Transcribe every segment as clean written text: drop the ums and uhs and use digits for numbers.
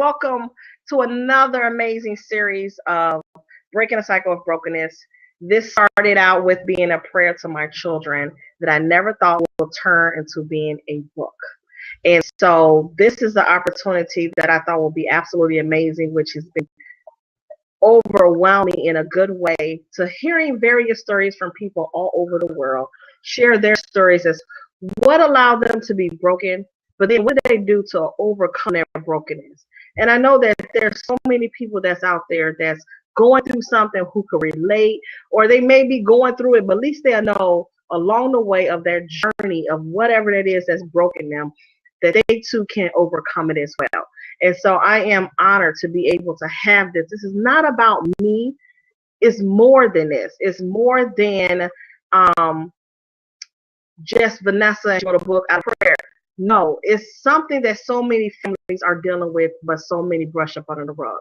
welcome to another amazing series of Breaking the Cycle of Brokenness. This started out with being a prayer to my children that I never thought would turn into being a book. And so this is the opportunity that I thought would be absolutely amazing, which has been overwhelming in a good way, to hearing various stories from people all over the world share their stories as what allowed them to be broken, but then what did they do to overcome their brokenness. And I know that there's so many people that's out there that's going through something who could relate, or they may be going through it, but at least they'll know along the way of their journey of whatever it is that's broken them, that they too can overcome it as well. And so I am honored to be able to have this. This is not about me. It's more than this. It's more than just Vanessa and wrote a book out of prayer. No, it's something that so many families are dealing with, but so many brush up under the rug.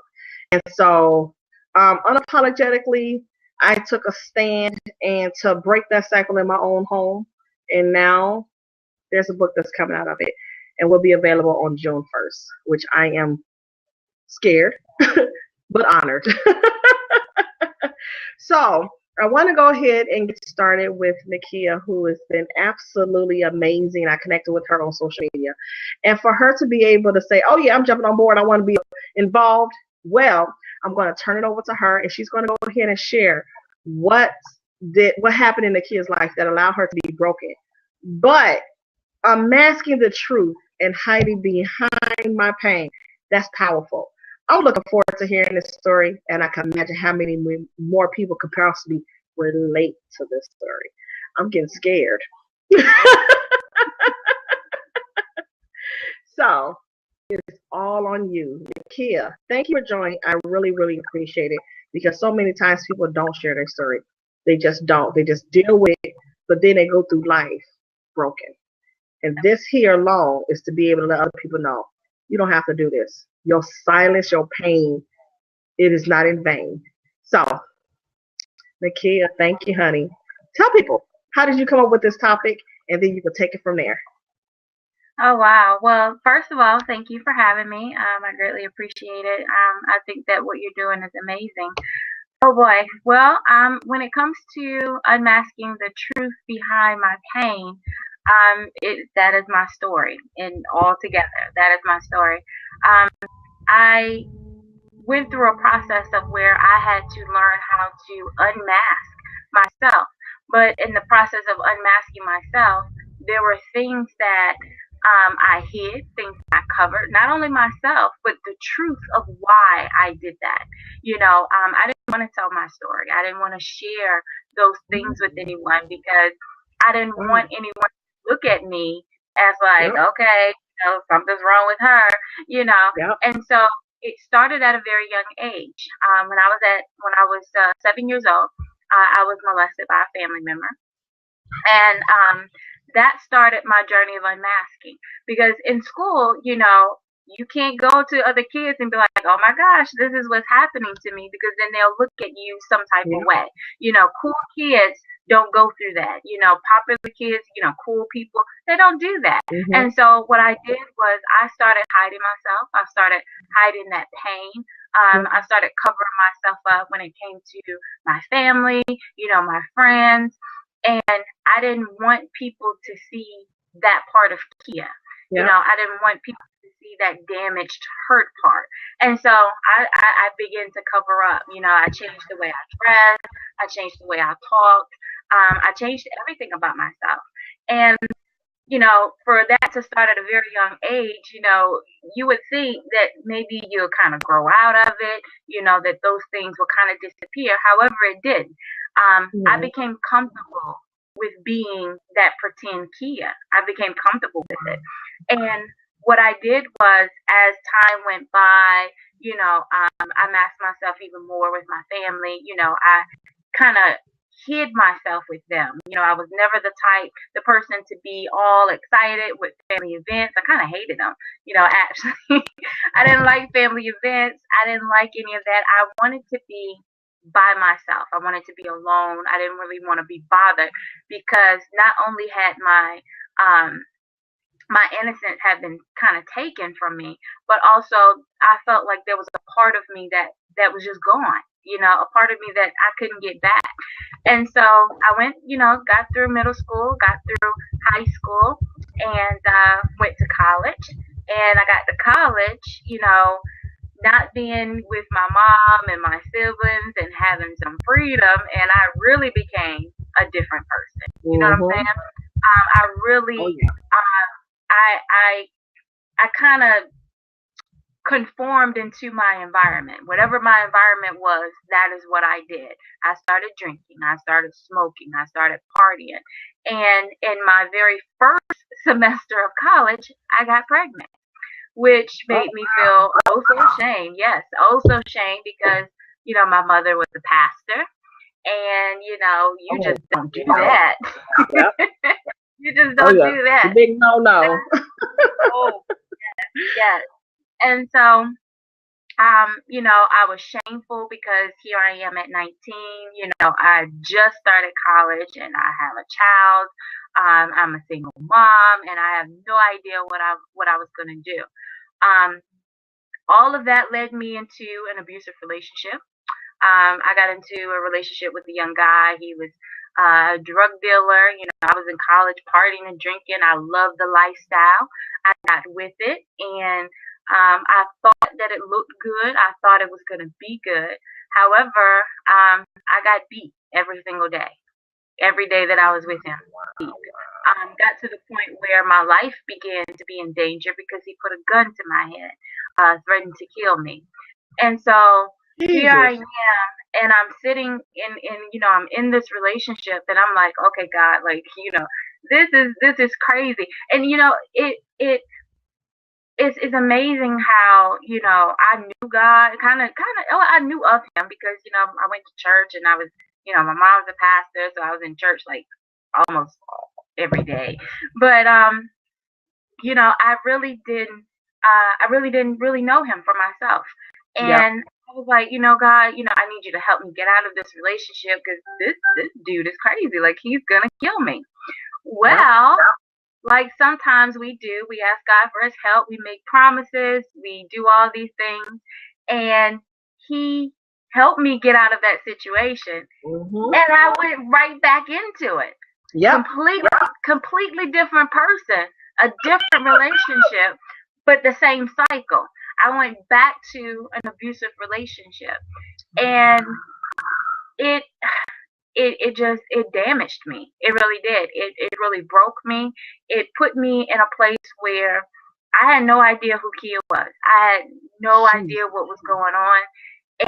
And so unapologetically, I took a stand and to break that cycle in my own home. And now there's a book that's coming out of it and will be available on June 1st, which I am scared, but honored. So I want to go ahead and get started with Nakia, who has been absolutely amazing. I connected with her on social media. And for her to be able to say, oh, yeah, I'm jumping on board, I want to be involved, well, I'm going to turn it over to her, and she's going to go ahead and share what happened in Nakia's life that allowed her to be broken. But unmasking the truth and hiding behind my pain, that's powerful. I'm looking forward to hearing this story, and I can imagine how many more people could possibly relate to this story. I'm getting scared. So it's all on you. Nakia, thank you for joining. I really, really appreciate it, because so many times people don't share their story. They just don't. They just deal with it, but then they go through life broken. And this here alone is to be able to let other people know you don't have to do this. Your silence, your pain, it is not in vain. So, Nakia, thank you, honey. Tell people, how did you come up with this topic? And then you can take it from there. Oh, wow. Well, first of all, thank you for having me. I greatly appreciate it. I think that what you're doing is amazing. Oh, boy. Well, when it comes to unmasking the truth behind my pain, that is my story, and altogether, that is my story. I went through a process of where I had to learn how to unmask myself. But in the process of unmasking myself, there were things that I hid, things I covered, not only myself, but the truth of why I did that. I didn't want to tell my story. I didn't want to share those things with anyone, because I didn't want anyone to look at me as like, okay, something's wrong with her, And so it started at a very young age. When I was 7 years old, I was molested by a family member, and that started my journey of unmasking. Because in school, you can't go to other kids and be like, oh my gosh, this is what's happening to me, because then they'll look at you some type of way. Cool kids don't go through that. Popular kids, cool people, they don't do that. Mm-hmm. And so what I did was I started hiding myself. I started hiding that pain. I started covering myself up when it came to my family, my friends. And I didn't want people to see that part of Kia. I didn't want people to see that damaged, hurt part. And so I began to cover up. I changed the way I dressed. I changed the way I talked. I changed everything about myself. And, for that to start at a very young age, you would think that maybe you'll kind of grow out of it, that those things will kind of disappear. However, it didn't. I became comfortable with being that pretend Kia. I became comfortable with it. And what I did was, as time went by, I masked myself even more with my family. I kind of hid myself with them. I was never the person to be all excited with family events. I kind of hated them. Actually, I didn't like family events. I didn't like any of that. I wanted to be by myself. I wanted to be alone. I didn't really want to be bothered, because not only had my my innocence had been kind of taken from me, but also I felt like there was a part of me that was just gone, a part of me that I couldn't get back. And so I went, got through middle school, got through high school, and went to college. And I got to college, not being with my mom and my siblings and having some freedom, and I really became a different person. You know what I'm saying? I really, Oh, yeah. I kind of conformed into my environment. Whatever my environment was, that is what I did. I started drinking, I started smoking, I started partying. And in my very first semester of college, I got pregnant, which made me feel oh so ashamed. Yes, oh so ashamed because, my mother was a pastor. And, you just don't do that. You just don't do that. Big no. Oh, yes. And so, I was shameful because here I am at 19. I just started college and I have a child. I'm a single mom and I have no idea what I was going to do. All of that led me into an abusive relationship. I got into a relationship with a young guy. He was a drug dealer. I was in college partying and drinking. I loved the lifestyle. I got with it, and I thought that it looked good. I thought it was going to be good. However, I got beat every single day. Every day that I was with him, beat. Got to the point where my life began to be in danger because he put a gun to my head, threatened to kill me. And so here I am, and I'm sitting I'm in this relationship, and I'm like, okay, God, like, this is crazy. And it's amazing how I knew God, I knew of Him because I went to church, and I was my mom's a pastor, so I was in church like almost every day. But I really didn't really know Him for myself. And I was like, God, I need you to help me get out of this relationship because this dude is crazy. Like, he's gonna kill me. Well, like sometimes we do. We ask God for His help. We make promises. We do all these things, and He helped me get out of that situation. And I went right back into it. Completely different person, a different relationship, but the same cycle. I went back to an abusive relationship, and it damaged me. It really did. It really broke me. It put me in a place where I had no idea who Kia was. I had no idea what was going on,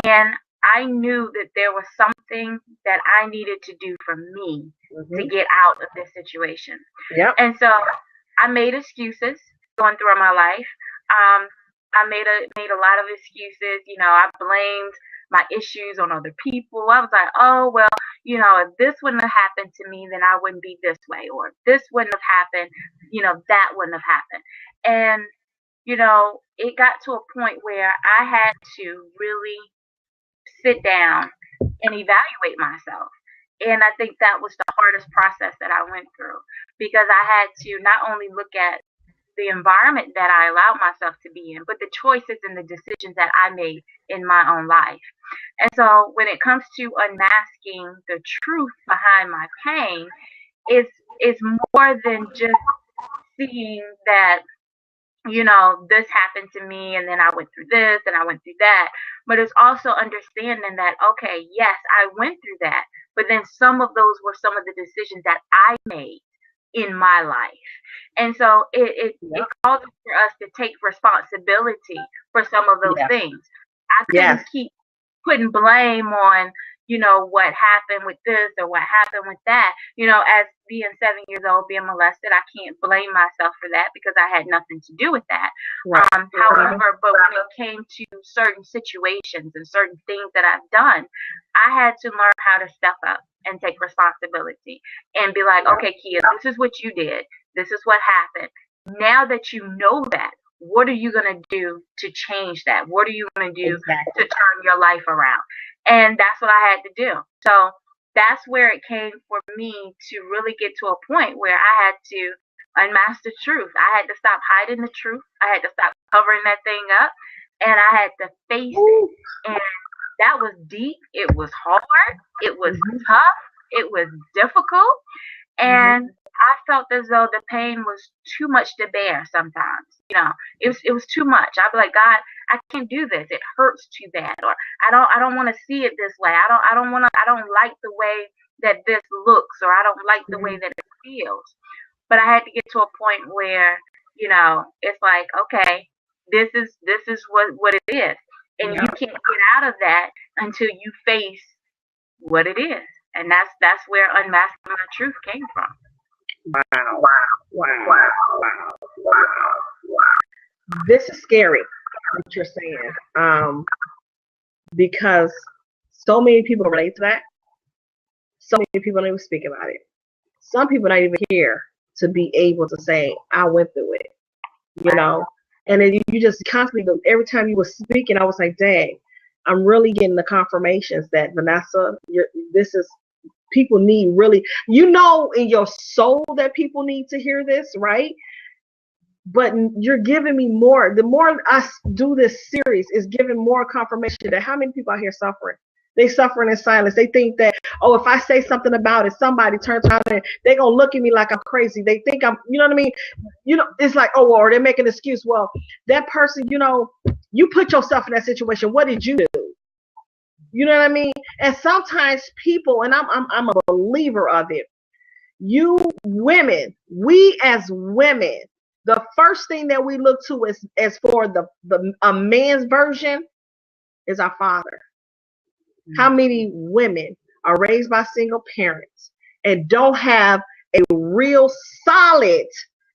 and I knew that there was something that I needed to do for me to get out of this situation. And so I made excuses going through my life. I made a lot of excuses. I blamed my issues on other people. I was like, oh, well, if this wouldn't have happened to me, then I wouldn't be this way. Or if this wouldn't have happened, that wouldn't have happened. And, it got to a point where I had to really sit down and evaluate myself. And I think that was the hardest process that I went through, because I had to not only look at the environment that I allowed myself to be in, but the choices and the decisions that I made in my own life. And so when it comes to unmasking the truth behind my pain, it's more than just seeing that, this happened to me and then I went through this and I went through that. But it's also understanding that, okay, yes, I went through that, but then some of those were some of the decisions that I made in my life. And so it calls for us to take responsibility for some of those things. I couldn't keep putting blame on, what happened with this or what happened with that. As being 7 years old, being molested, I can't blame myself for that because I had nothing to do with that. However, but when it came to certain situations and certain things that I've done, I had to learn how to step up and take responsibility and be like, okay, Kia, this is what you did. This is what happened. Now that you know that, what are you going to do to change that? What are you going to do to turn your life around? And that's what I had to do. So that's where it came for me to really get to a point where I had to unmask the truth. I had to stop hiding the truth. I had to stop covering that thing up, and I had to face it. And that was deep. It was hard. It was tough. It was difficult. And I felt as though the pain was too much to bear sometimes. It was too much. I'd be like, God, I can't do this. It hurts too bad. Or I don't want to see it this way. I don't like the way that this looks, or I don't like the way that it feels. But I had to get to a point where, it's like, okay, this is what it is. And you can't get out of that until you face what it is. And that's where unmasking my truth came from. Wow. This is scary, what you're saying. Because so many people relate to that. So many people don't even speak about it. Some people not even here to be able to say, I went through it, And then you just constantly, every time you were speaking, I was like, dang, I'm really getting the confirmations that, Vanessa, this is, people need really, in your soul that people need to hear this, right? But you're giving me more. The more I do this series, is giving more confirmation that how many people out here suffering. They suffering in silence. They think that, if I say something about it, somebody turns around and they're going to look at me like I'm crazy. They think I'm, you know what I mean? It's like, or they're making an excuse. Well, that person, you put yourself in that situation. What did you do? You know what I mean? And sometimes people, and I'm a believer of it, you women, we as women, the first thing that we look to as for a man's version is our father. How many women are raised by single parents and don't have a real solid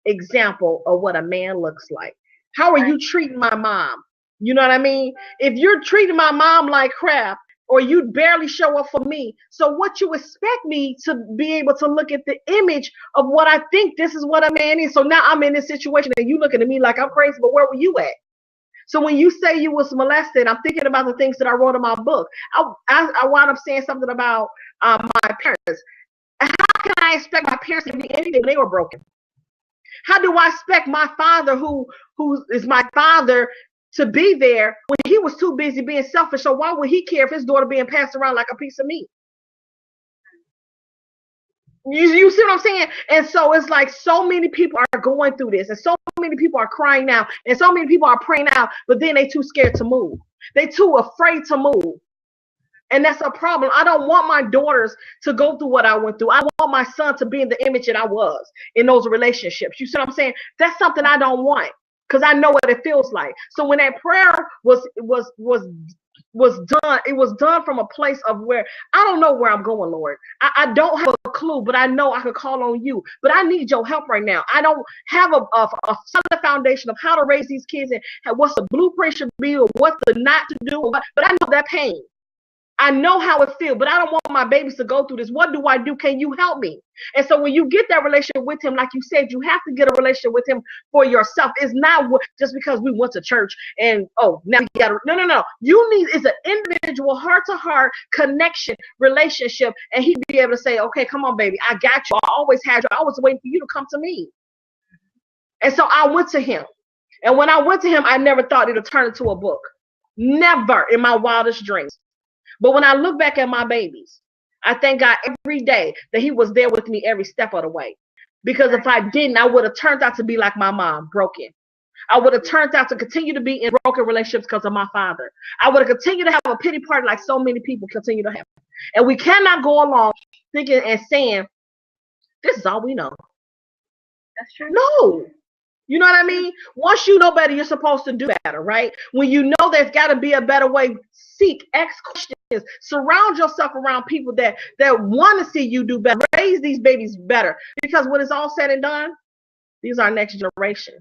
example of what a man looks like? How are you treating my mom? You know what I mean? If you're treating my mom like crap, or you barely show up for me, so what you expect me to be able to look at the image of what I think this is what a man is? So now I'm in this situation and you looking at me like I'm crazy, but where were you at? So when you say you was molested, I'm thinking about the things that I wrote in my book. I wound up saying something about my parents. How can I expect my parents to be anything when they were broken? How do I expect my father, who is my father, to be there when he was too busy being selfish? So why would he care if his daughter being passed around like a piece of meat? You see what I'm saying? And so it's like so many people are going through this, and so many people are crying now, and so many people are praying out, but then they too scared to move. They too afraid to move. And that's a problem. I don't want my daughters to go through what I went through. I want my son to be in the image that I was in those relationships. You see what I'm saying? That's something I don't want, because I know what it feels like. So when that prayer was done, it was done from a place of where I don't know where I'm going, Lord. I don't have a clue, but I know I could call on you. But I need your help right now. I don't have a solid foundation of how to raise these kids and what's the blueprint should be, or what the not to do. But I know that pain. I know how it feels, but I don't want my babies to go through this. What do I do? Can you help me? And so when you get that relationship with him, like you said, you have to get a relationship with him for yourself. It's not just because we went to church and, now you got to, no. You need, it's an individual heart-to-heart connection relationship. And he'd be able to say, okay, come on, baby, I got you. I always had you. I was waiting for you to come to me. And so I went to him. And when I went to him, I never thought it would turn into a book. Never in my wildest dreams. But when I look back at my babies, I thank God every day that he was there with me every step of the way. Because if I didn't, I would have turned out to be like my mom, broken. I would have turned out to continue to be in broken relationships because of my father. I would have continued to have a pity party like so many people continue to have. And we cannot go along thinking and saying, this is all we know. That's true. No. You know what I mean? Once you know better, you're supposed to do better, right? When you know there's got to be a better way, seek, ask questions, surround yourself around people that want to see you do better, raise these babies better. Because when it's all said and done, these are our next generation.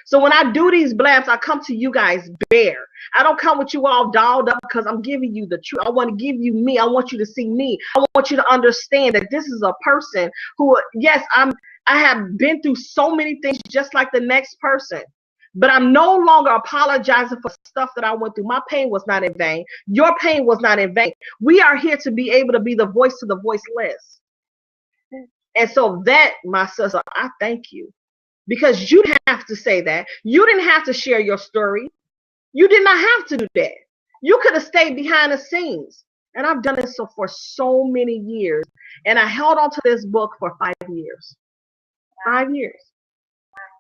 So when I do these blabs, I come to you guys bare. I don't come with you all dolled up because I'm giving you the truth. I want to give you me. I want you to see me. I want you to understand that this is a person who, yes, I have been through so many things just like the next person, but I'm no longer apologizing for stuff that I went through. My pain was not in vain. Your pain was not in vain. We are here to be able to be the voice to the voiceless. And so that, my sister, I thank you. because you didn't have to say that. You didn't have to share your story. You did not have to do that. You could have stayed behind the scenes. And I've done this for so many years. And I held on to this book for 5 years. 5 years.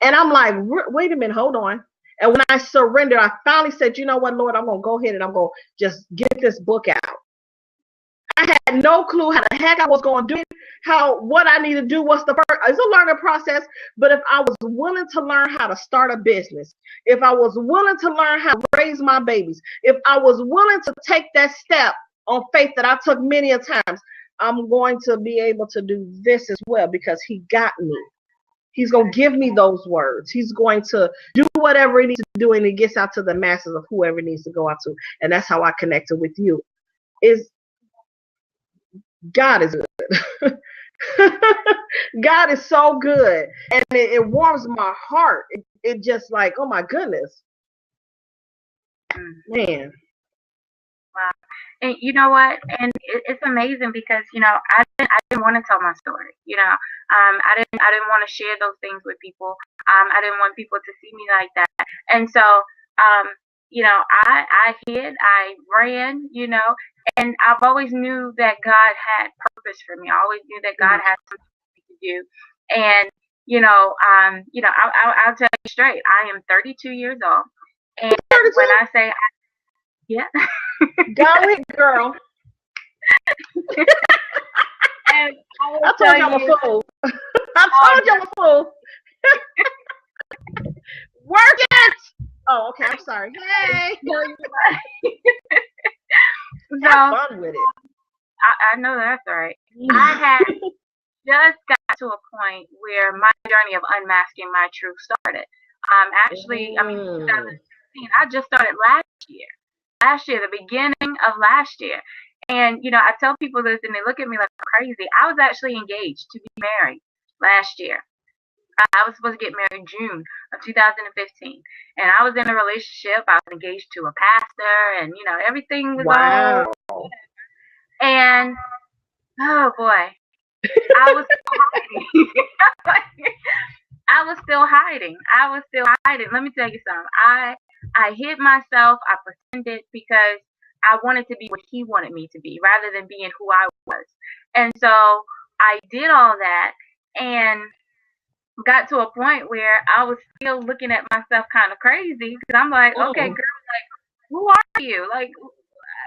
And I'm like, wait a minute, hold on. And when I surrendered, I finally said, you know what, Lord, I'm going to go ahead and I'm going to just get this book out. I had no clue how the heck I was going to do it, what I need to do, what's the first. It's a learning process, but if I was willing to learn how to start a business, if I was willing to learn how to raise my babies, if I was willing to take that step on faith that I took many a times, I'm going to be able to do this as well because he got me. He's going to give me those words. He's going to do whatever he needs to do, and it gets out to the masses of whoever needs to go out to. And that's how I connected with you. God is good. God is so good. And it warms my heart. It just like, oh my goodness. Man. Wow. And you know what? And it's amazing because, I didn't want to tell my story. I didn't want to share those things with people. I didn't want people to see me like that. And so, I hid, I ran, and I've always knew that God had purpose for me. I always knew that God had something to do. And, I'll tell you straight, I am 32 years old. And 32? When I say, yeah. Go ahead, girl. And I told you I'm a fool. I told you I'm a fool. Work it! Oh, okay. I'm sorry. Hey. No, you're right. Have fun with it. I know that's right. I had just got to a point where my journey of unmasking my truth started. Actually, 2016. I just started last year, the beginning of last year. And, I tell people this and they look at me like I'm crazy. I was actually engaged to be married last year. I was supposed to get married in June of 2015. And I was in a relationship. I was engaged to a pastor and, everything was all. And, oh boy, I was still hiding. I was still hiding. Let me tell you something. I hid myself. I pretended because I wanted to be what he wanted me to be rather than being who I was. And so I did all that and got to a point where I was still looking at myself kind of crazy because I'm like, okay, girl, like, who are you? Like,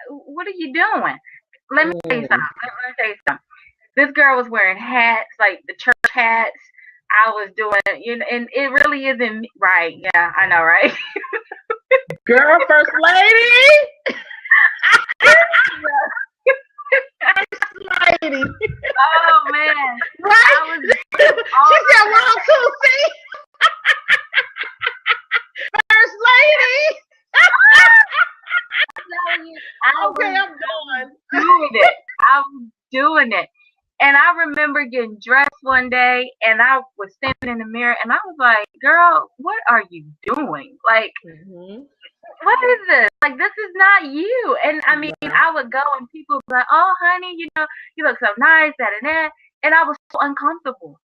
what are you doing? Let me tell you something. This girl was wearing hats, like the church hats. I was doing, and it really isn't right. Yeah, I know, right? Girl, first lady. First lady. Oh man. Right? She said 1 or 2, see? First lady. I'm doing it. And I remember getting dressed one day and I was standing in the mirror and I was like, girl, what are you doing? Like, what is this? Like, this is not you. And I mean, I would go and people would be like, oh, honey, you look so nice, that and that. And I was so uncomfortable.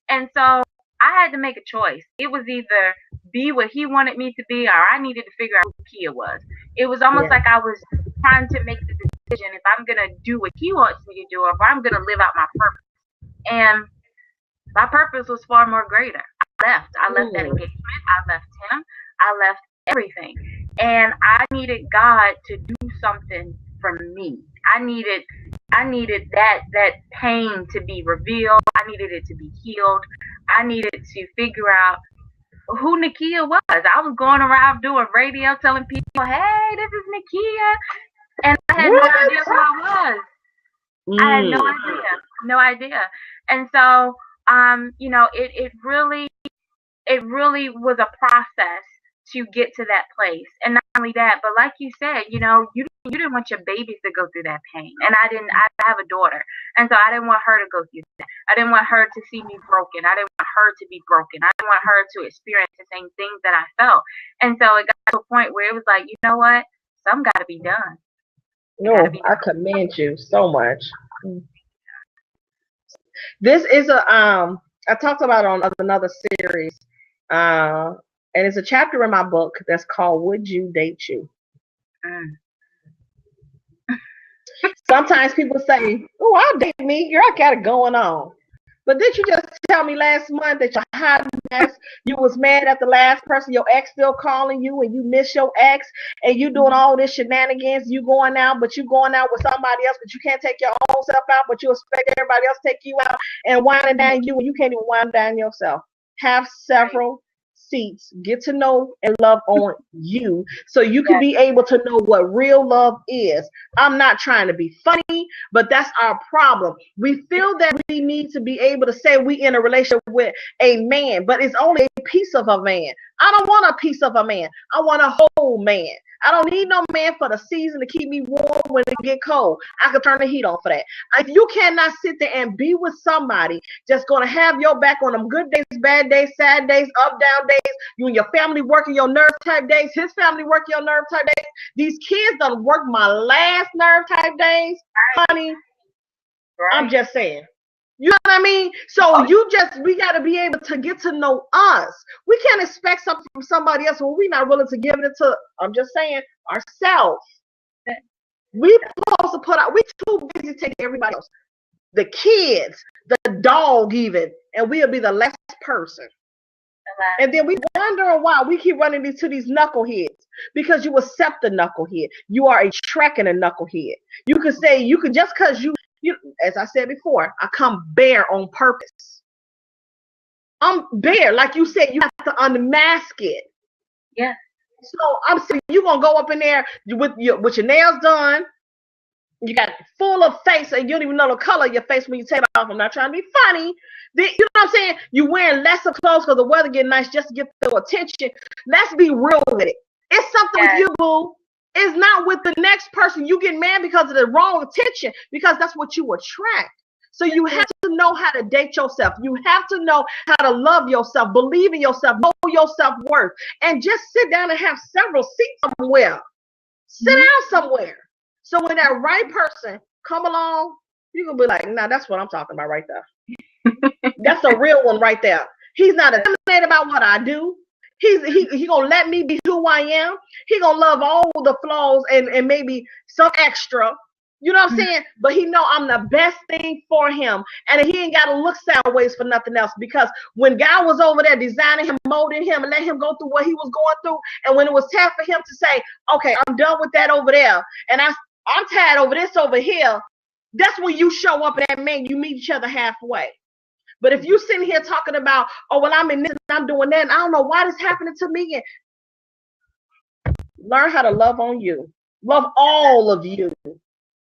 And so I had to make a choice. It was either be what he wanted me to be or I needed to figure out who Nakia was. It was almost like I was trying to make the decision if I'm going to do what he wants me to do or if I'm going to live out my purpose. And my purpose was far more greater. I left that engagement. I left him. I left everything. And I needed God to do something for me. I needed that pain to be revealed. I needed it to be healed. I needed to figure out who Nakia was. I was going around doing radio telling people, hey, this is Nakia. And I had no idea who I was. I had no idea. And so, it really was a process to get to that place. And not only that, but like you said, you didn't want your babies to go through that pain. And I have a daughter. And so I didn't want her to go through that. I didn't want her to see me broken. I didn't want her to be broken. I didn't want her to experience the same things that I felt. And so it got to a point where it was like, you know what? Something got to be done. No, I commend you so much. This is I talked about it on another series, uh, and it's a chapter in my book that's called "Would You Date You?" Mm. Sometimes people say, "Oh, I'll date me. Girl, I got it going on." But did you just tell me last month that your hot mess, you was mad at the last person, your ex still calling you, and you miss your ex, and you doing all this shenanigans, you going out, but you going out with somebody else, but you can't take your own self out, but you expect everybody else to take you out and winding down you, and you can't even wind down yourself. Have several seats, get to know and love on you so you can Yes. be able to know what real love is. I'm not trying to be funny, but that's our problem. We feel that we need to be able to say we in a relationship with a man, but it's only a piece of a man. I don't want a piece of a man. I want a whole man. I don't need no man for the season to keep me warm when it get cold. I can turn the heat on for that. If you cannot sit there and be with somebody just going to have your back on them good days, bad days, sad days, up, down days, you and your family working your nerve type days, his family working your nerve type days. These kids done work my last nerve type days, honey. Right. I'm just saying. You know what I mean? So we got to be able to get to know us. We can't expect something from somebody else when we're not willing to give it to, I'm just saying, ourselves. We supposed to put out, we too busy taking everybody else. The kids, the dog even, and we'll be the last person. And then we wonder why we keep running into these knuckleheads. Because you accept the knucklehead. You are attracting a knucklehead. You could say, you could just because you, as I said before, I come bare on purpose. I'm bare. Like you said, you have to unmask it. Yeah. So I'm saying you're going to go up in there with your nails done. You got full of face and you don't even know the color of your face when you take it off. I'm not trying to be funny. You know what I'm saying? You wearing less of clothes because the weather get nice just to get their attention. Let's be real with it. It's something with you, boo. It's not with the next person. You get mad because of the wrong attention because that's what you attract. So you have to know how to date yourself. You have to know how to love yourself, believe in yourself, know your self-worth, and just sit down and have several seats somewhere. Sit down somewhere. So when that right person come along, you can be like, nah, that's what I'm talking about right there. That's a real one right there. He's not intimidated about what I do. He gonna let me be who I am. He gonna love all the flaws and maybe some extra. You know what I'm saying? But he know I'm the best thing for him. And he ain't got to look sideways for nothing else. Because when God was over there designing him, molding him, and let him go through what he was going through, and when it was time for him to say, okay, I'm done with that over there, and I'm tired over this over here, that's when you show up and that man, you meet each other halfway. But if you sitting here talking about, oh, well, I'm in this and I'm doing that, and I don't know why this happening to me, and learn how to love on you. Love all of you.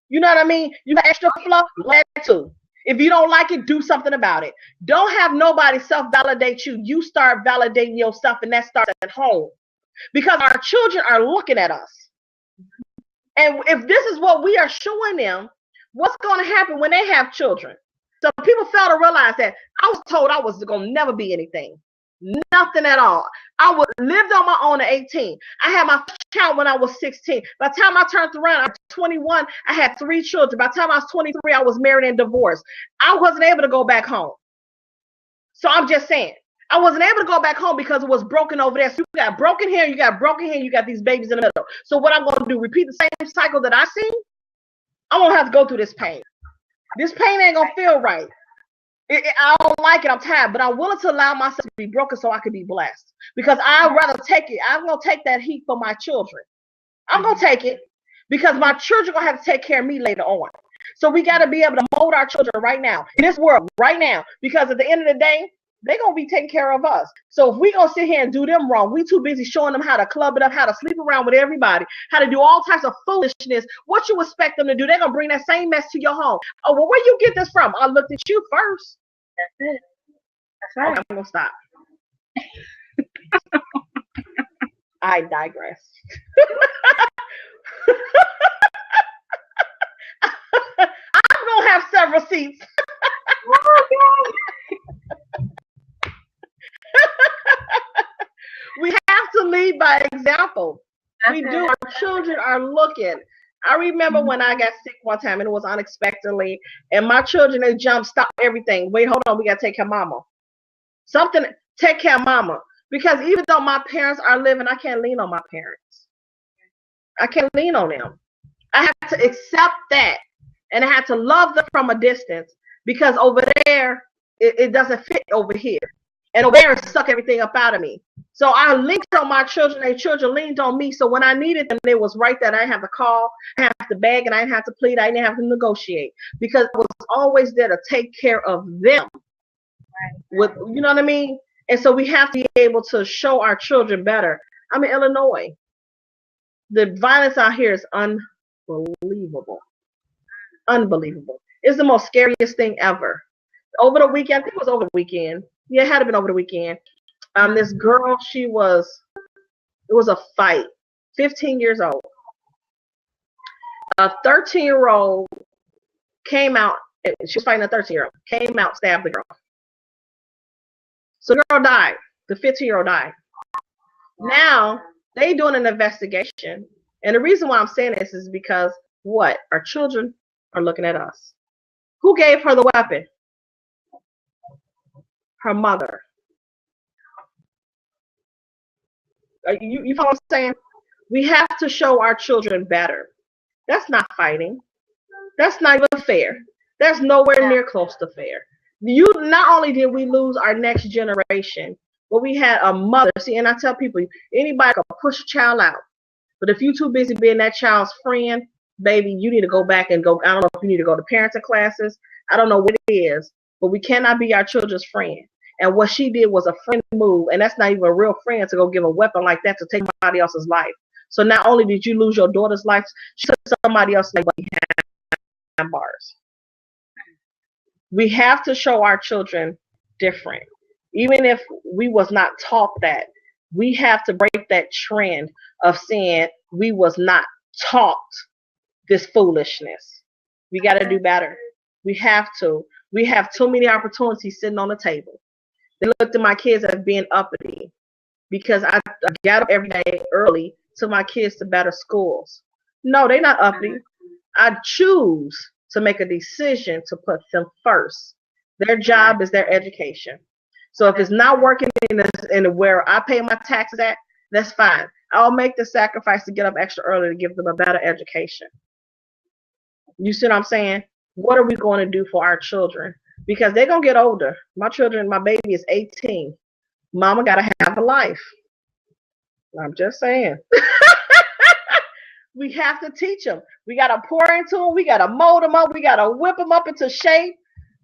You know what I mean? You got extra fluff, let it too. If you don't like it, do something about it. Don't have nobody self-validate you. You start validating yourself, and that starts at home. Because our children are looking at us. And if this is what we are showing them, what's going to happen when they have children? So people fail to realize that I was told I was going to never be anything. Nothing at all. I lived on my own at 18. I had my first child when I was 16. By the time I turned around, I was 21. I had 3 children. By the time I was 23, I was married and divorced. I wasn't able to go back home. So I'm just saying, I wasn't able to go back home because it was broken over there. So you got broken here, you got broken here, you got these babies in the middle. So what I'm going to do, repeat the same cycle that I seen? I won't have to go through this pain. This pain ain't going to feel right. I don't like it. I'm tired, but I'm willing to allow myself to be broken so I can be blessed. Because I'd rather take it. I'm going to take that heat for my children. I'm going to take it because my children are going to have to take care of me later on. So we got to be able to mold our children right now, in this world, right now. Because at the end of the day, they're going to be taking care of us. So if we're going to sit here and do them wrong, we too busy showing them how to club it up, how to sleep around with everybody, how to do all types of foolishness. What you expect them to do? They're going to bring that same mess to your home. Oh, well, where you get this from? I looked at you first. That's it. That's right. Okay, I'm going to stop. I digress. I'm going to have several seats. We have to lead by example. We do. Our children are looking. I remember when I got sick one time and it was unexpectedly, and my children, they jumped, stopped everything. Wait, hold on, we got to take care of mama. Something, take care of mama. Because even though my parents are living, I can't lean on my parents. I can't lean on them. I have to accept that. And I have to love them from a distance, because over there, it doesn't fit over here. And over there, it suck everything up out of me. So I linked on my children, and children leaned on me. So when I needed them, it was right that I didn't have to call, I didn't have to beg, and I didn't have to plead, I didn't have to negotiate, because I was always there to take care of them. With, you know what I mean? And so we have to be able to show our children better. I'm in Illinois. The violence out here is unbelievable. Unbelievable. It's the most scariest thing ever. Over the weekend, I think it was over the weekend. Yeah, it had to been over the weekend. This girl, it was a fight. 15 years old. A 13-year-old came out. She was fighting a 13-year-old. Came out, stabbed the girl. So the girl died. The 15-year-old died. Now, they doing an investigation. And the reason why I'm saying this is because what? Our children are looking at us. Who gave her the weapon? Her mother. You follow what I'm saying? We have to show our children better. That's not fighting. That's not even fair. That's nowhere near close to fair. Not only did we lose our next generation, but we had a mother. See, and I tell people, anybody can push a child out. But if you're too busy being that child's friend, baby, you need to go back and go. I don't know if you need to go to parenting classes. I don't know what it is, but we cannot be our children's friend. And what she did was a friend move, and that's not even a real friend to go give a weapon like that to take somebody else's life. So not only did you lose your daughter's life, she took somebody else's life behind bars. We have to show our children different. Even if we was not taught that, we have to break that trend of saying we was not taught this foolishness. We got to do better. We have to. We have too many opportunities sitting on the table. They looked at my kids as being uppity because I got up every day early to my kids to better schools. No, they're not uppity. I choose to make a decision to put them first. Their job is their education. So if it's not working in where I pay my taxes at, that's fine. I'll make the sacrifice to get up extra early to give them a better education. You see what I'm saying? What are we going to do for our children? Because they're going to get older. My baby is 18. Mama got to have a life. I'm just saying. We have to teach them. We got to pour into them. We got to mold them up. We got to whip them up into shape.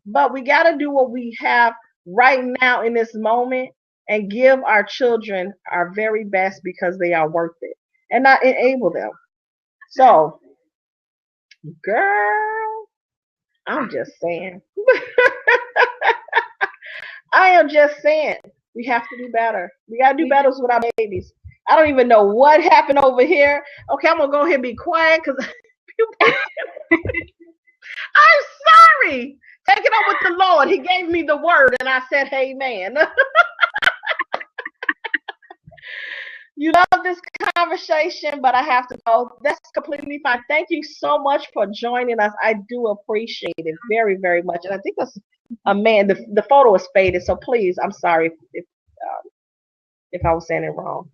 But we got to do what we have right now in this moment and give our children our very best because they are worth it and not enable them. So, girl, I'm just saying. I am just saying we have to do better. We got to do better with our babies. I don't even know what happened over here. Okay, I'm going to go ahead and be quiet because I'm sorry. Take it up with the Lord. He gave me the word and I said, amen. You love this conversation, but I have to go. That's completely fine. Thank you so much for joining us. I do appreciate it very, very much. And I think that's a man. The photo is faded, so please, I'm sorry if I was saying it wrong.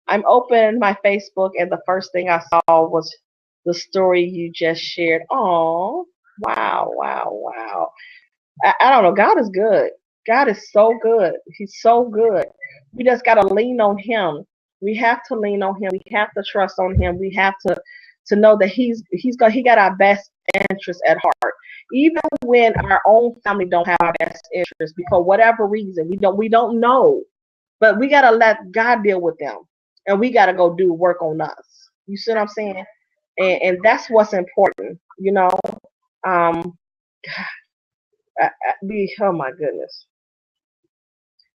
I'm opening my Facebook, and the first thing I saw was the story you just shared. Oh, wow, wow, wow. I don't know. God is good. God is so good. He's so good. We just got to lean on him. We have to lean on him. We have to trust on him. We have to know that he got our best interest at heart. Even when our own family don't have our best interest, for whatever reason, we don't know. But we got to let God deal with them. And we got to go do work on us. You see what I'm saying? And that's what's important, you know. God, oh my goodness.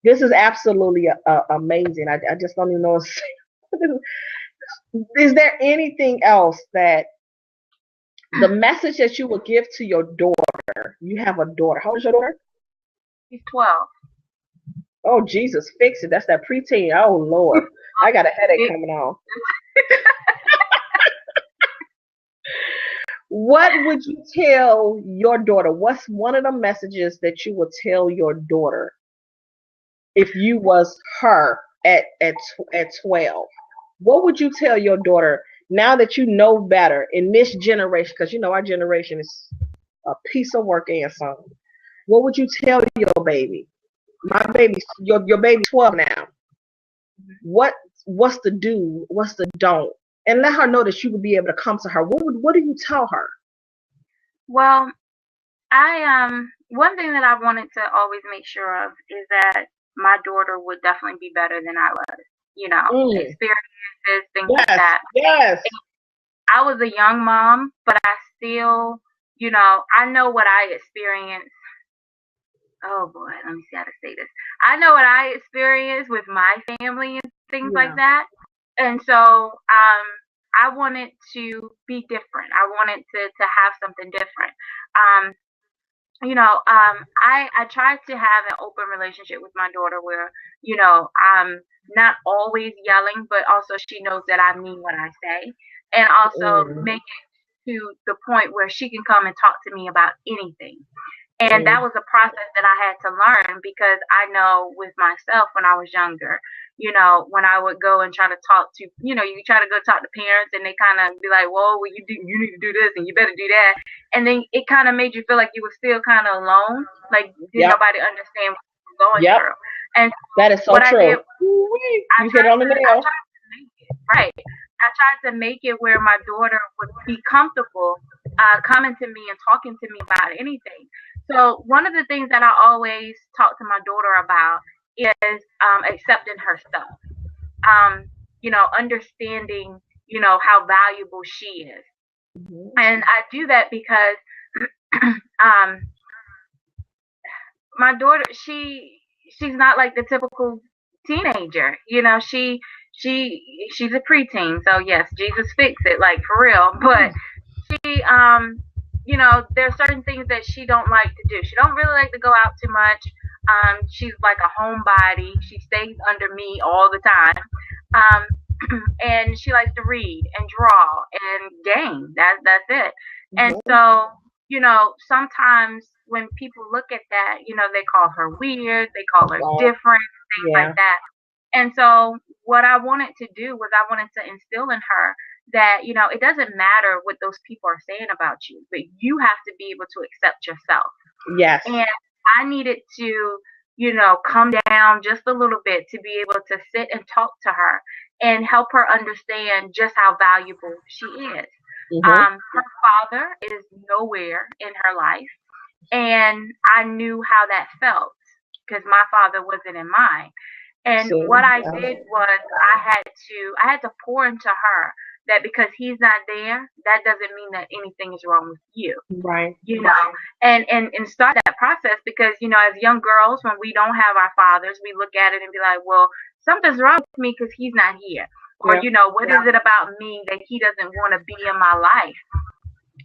This is absolutely amazing. I just don't even know what to say. Is there anything else that the message that you would give to your daughter? You have a daughter. How old is your daughter? She's 12. Oh, Jesus, fix it. That's that preteen. Oh, Lord. I got a headache coming on. What would you tell your daughter? What's one of the messages that you would tell your daughter if you was her at 12? What would you tell your daughter now that you know better in this generation? Because our generation is a piece of work and some. What would you tell your baby? My baby, your baby's 12 now. What's the do? What's the don't? And let her know that you would be able to come to her. What do you tell her? Well, I one thing that I wanted to always make sure of is that my daughter would definitely be better than I was. Experiences, things like Yes, that. yes. I was a young mom, but I still, I know what I experienced. Oh boy, let me see how to say this. I know what I experienced with my family and things like that. And so, I wanted to be different. I wanted to have something different. Um, I tried to have an open relationship with my daughter where, I'm not always yelling, but also she knows that I mean what I say, and also make it to the point where she can come and talk to me about anything. And that was a process that I had to learn because I know with myself when I was younger, when I would go and try to talk to, you try to go talk to parents and they kind of be like, whoa, well, you need to do this and you better do that. And then it kind of made you feel like you were still kind of alone. Like, did nobody understand what you were going through? And that is so what true. I hit on the nail. I tried to make it, right. I tried to make it where my daughter would be comfortable coming to me and talking to me about anything. So one of the things that I always talk to my daughter about is accepting herself. Understanding, how valuable she is. And I do that because my daughter, she's not like the typical teenager. She's a preteen. So yes, Jesus fix it, like for real. But she there's certain things that she don't like to do. She don't really like to go out too much. She's like a homebody. She stays under me all the time. And she likes to read and draw and game. That's it. And so, sometimes when people look at that, they call her weird, they call her different, things like that. And so what I wanted to do was I wanted to instill in her that, it doesn't matter what those people are saying about you, but you have to be able to accept yourself. Yes. And I needed to, come down just a little bit to be able to sit and talk to her and help her understand just how valuable she is. Her father is nowhere in her life. And I knew how that felt because my father wasn't in mine. And what I did was I had to pour into her that because he's not there, that doesn't mean that anything is wrong with you. Right. And start that process because, as young girls, when we don't have our fathers, we look at it and be like, well, something's wrong with me because he's not here. Or, what is it about me that he doesn't want to be in my life?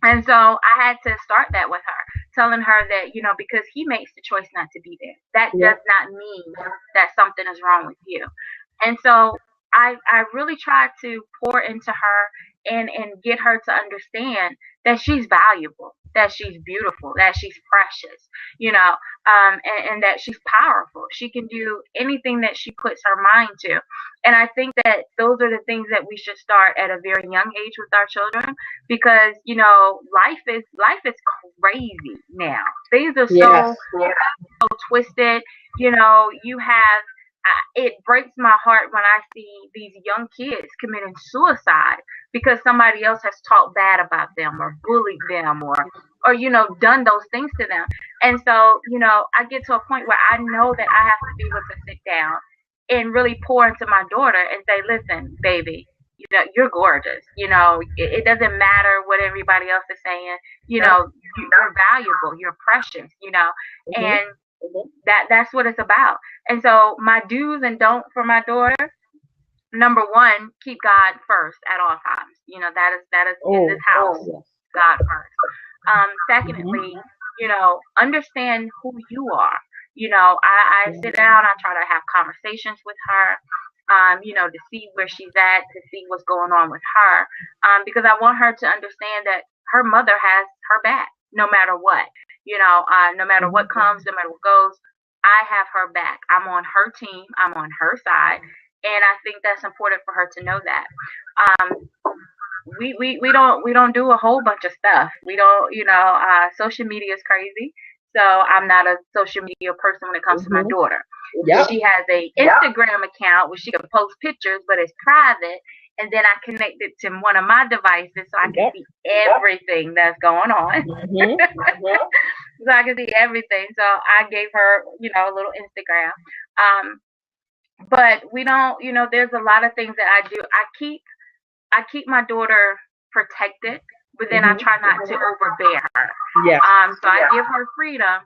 And so I had to start that with her, telling her that, because he makes the choice not to be there, that does not mean that something is wrong with you. And so I really tried to pour into her and get her to understand that she's valuable, that she's beautiful, that she's precious, and that she's powerful. She can do anything that she puts her mind to. And I think that those are the things that we should start at a very young age with our children because, life is crazy now. Things are so twisted. You have it breaks my heart when I see these young kids committing suicide because somebody else has talked bad about them or bullied them or done those things to them. And so, I get to a point where I know that I have to be able to sit down and really pour into my daughter and say, listen, baby, you're gorgeous. It doesn't matter what everybody else is saying. You're valuable. You're precious, and that's what it's about. And so my do's and don'ts for my daughter, number one, keep God first at all times. That is in this house, God first. Secondly, understand who you are. I sit down, I try to have conversations with her, to see where she's at, to see what's going on with her, because I want her to understand that her mother has her back no matter what. No matter what comes, no matter what goes, I have her back. I'm on her team. I'm on her side. And I think that's important for her to know that. Um, we don't do a whole bunch of stuff. We don't, social media is crazy. So I'm not a social media person when it comes to my daughter. Yep. She has a Instagram account where she can post pictures, but it's private. And then I connect it to one of my devices so I can see everything that's going on. So I can see everything. So I gave her, a little Instagram. But we don't, there's a lot of things that I do. I keep my daughter protected, but then I try not to overbear her. So I give her freedom,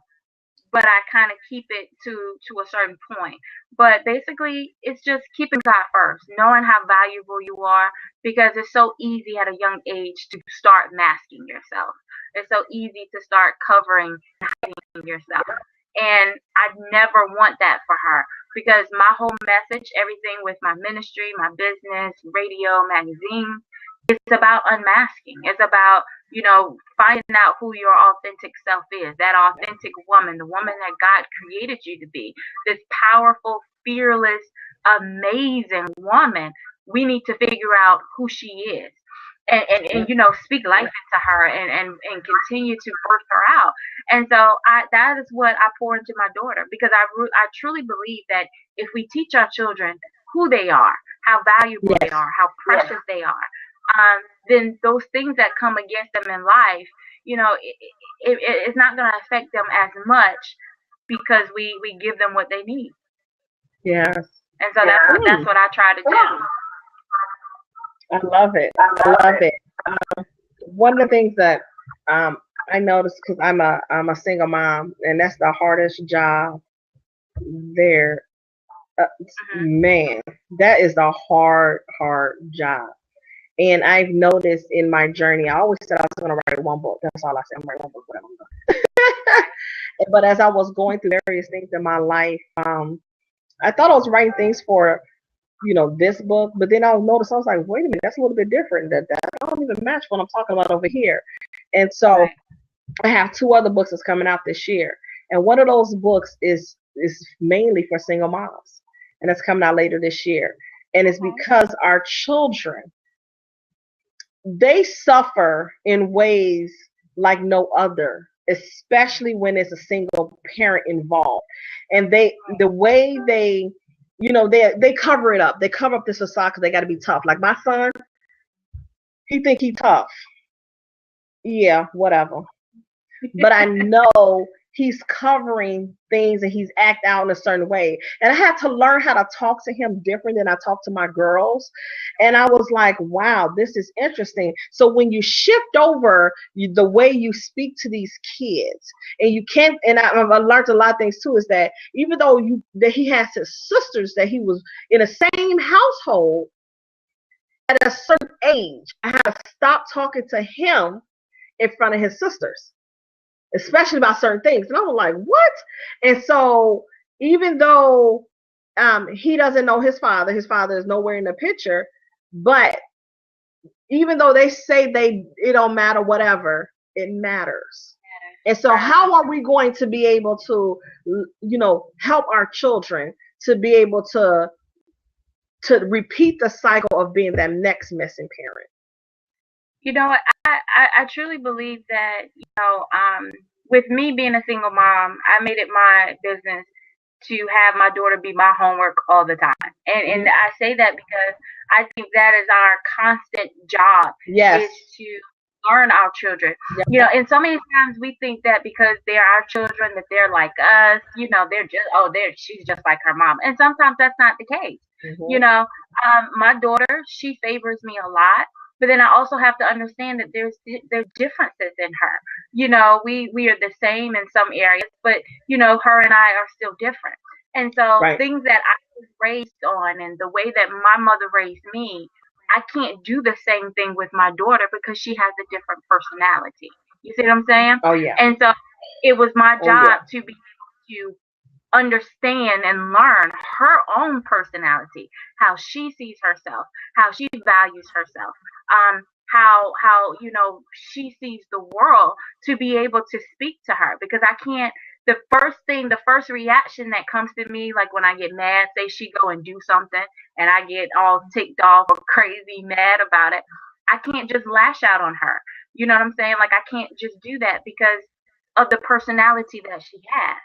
but I kind of keep it to a certain point. But basically, it's just keeping God first, knowing how valuable you are, because it's so easy at a young age to start masking yourself. It's so easy to start covering and hiding yourself. And I never want that for her, because my whole message, everything with my ministry, my business, radio, magazine, it's about unmasking. It's about, finding out who your authentic self is, that authentic woman, the woman that God created you to be, this powerful, fearless, amazing woman. We need to figure out who she is. And speak life into her and continue to birth her out. And so that is what I pour into my daughter, because I truly believe that if we teach our children who they are, how valuable they are, how precious they are, then those things that come against them in life, it's not going to affect them as much, because we give them what they need. Yes. And so that's what I try to do. I love it. One of the things that I noticed, because I'm a single mom, and that's the hardest job there. Man, that is the hard job. And I've noticed in my journey, I always said I was going to write one book. That's all I said. I'm writing one book, whatever I'm doing. But as I was going through various things in my life, I thought I was writing things for, this book, but then I noticed, I was like, wait a minute, that's a little bit different. That don't even match what I'm talking about over here. And so I have 2 other books that's coming out this year. And one of those books is mainly for single moms. And it's coming out later this year. And it's because our children, they suffer in ways like no other, especially when it's a single parent involved. And the way they cover it up. They cover up this facade because they got to be tough. Like my son, he think he tough. Yeah, whatever. But I know he's covering things and he's act out in a certain way. And I had to learn how to talk to him different than I talk to my girls. And I was like, wow, this is interesting. So when you shift over the way you speak to these kids, and you can't, and I've learned a lot of things too, is that even though that he has his sisters, that he was in the same household, at a certain age, I had to stop talking to him in front of his sisters, especially about certain things. And I was like, what? And so even though he doesn't know his father is nowhere in the picture, but even though they say it don't matter, whatever, it matters. And so how are we going to be able to, help our children to be able to repeat the cycle of being that next missing parent? You know what? I truly believe that, with me being a single mom, I made it my business to have my daughter be my homework all the time. And I say that because I think that is our constant job, is to learn our children. And so many times we think that because they're our children, that they're like us, she's just like her mom. And sometimes that's not the case. My daughter, she favors me a lot. But then I also have to understand that there are differences in her. We are the same in some areas, but her and I are still different. And so things that I was raised on, and the way that my mother raised me, I can't do the same thing with my daughter because she has a different personality. You see what I'm saying? Oh yeah. And so it was my job to be able to understand and learn her own personality, how she sees herself, how she values herself, how she sees the world, to be able to speak to her, because I can't the first reaction that comes to me, like when I get mad, say she go and do something and I get all ticked off or crazy mad about it, I can't just lash out on her. You know what I'm saying? Like I can't just do that because of the personality that she has.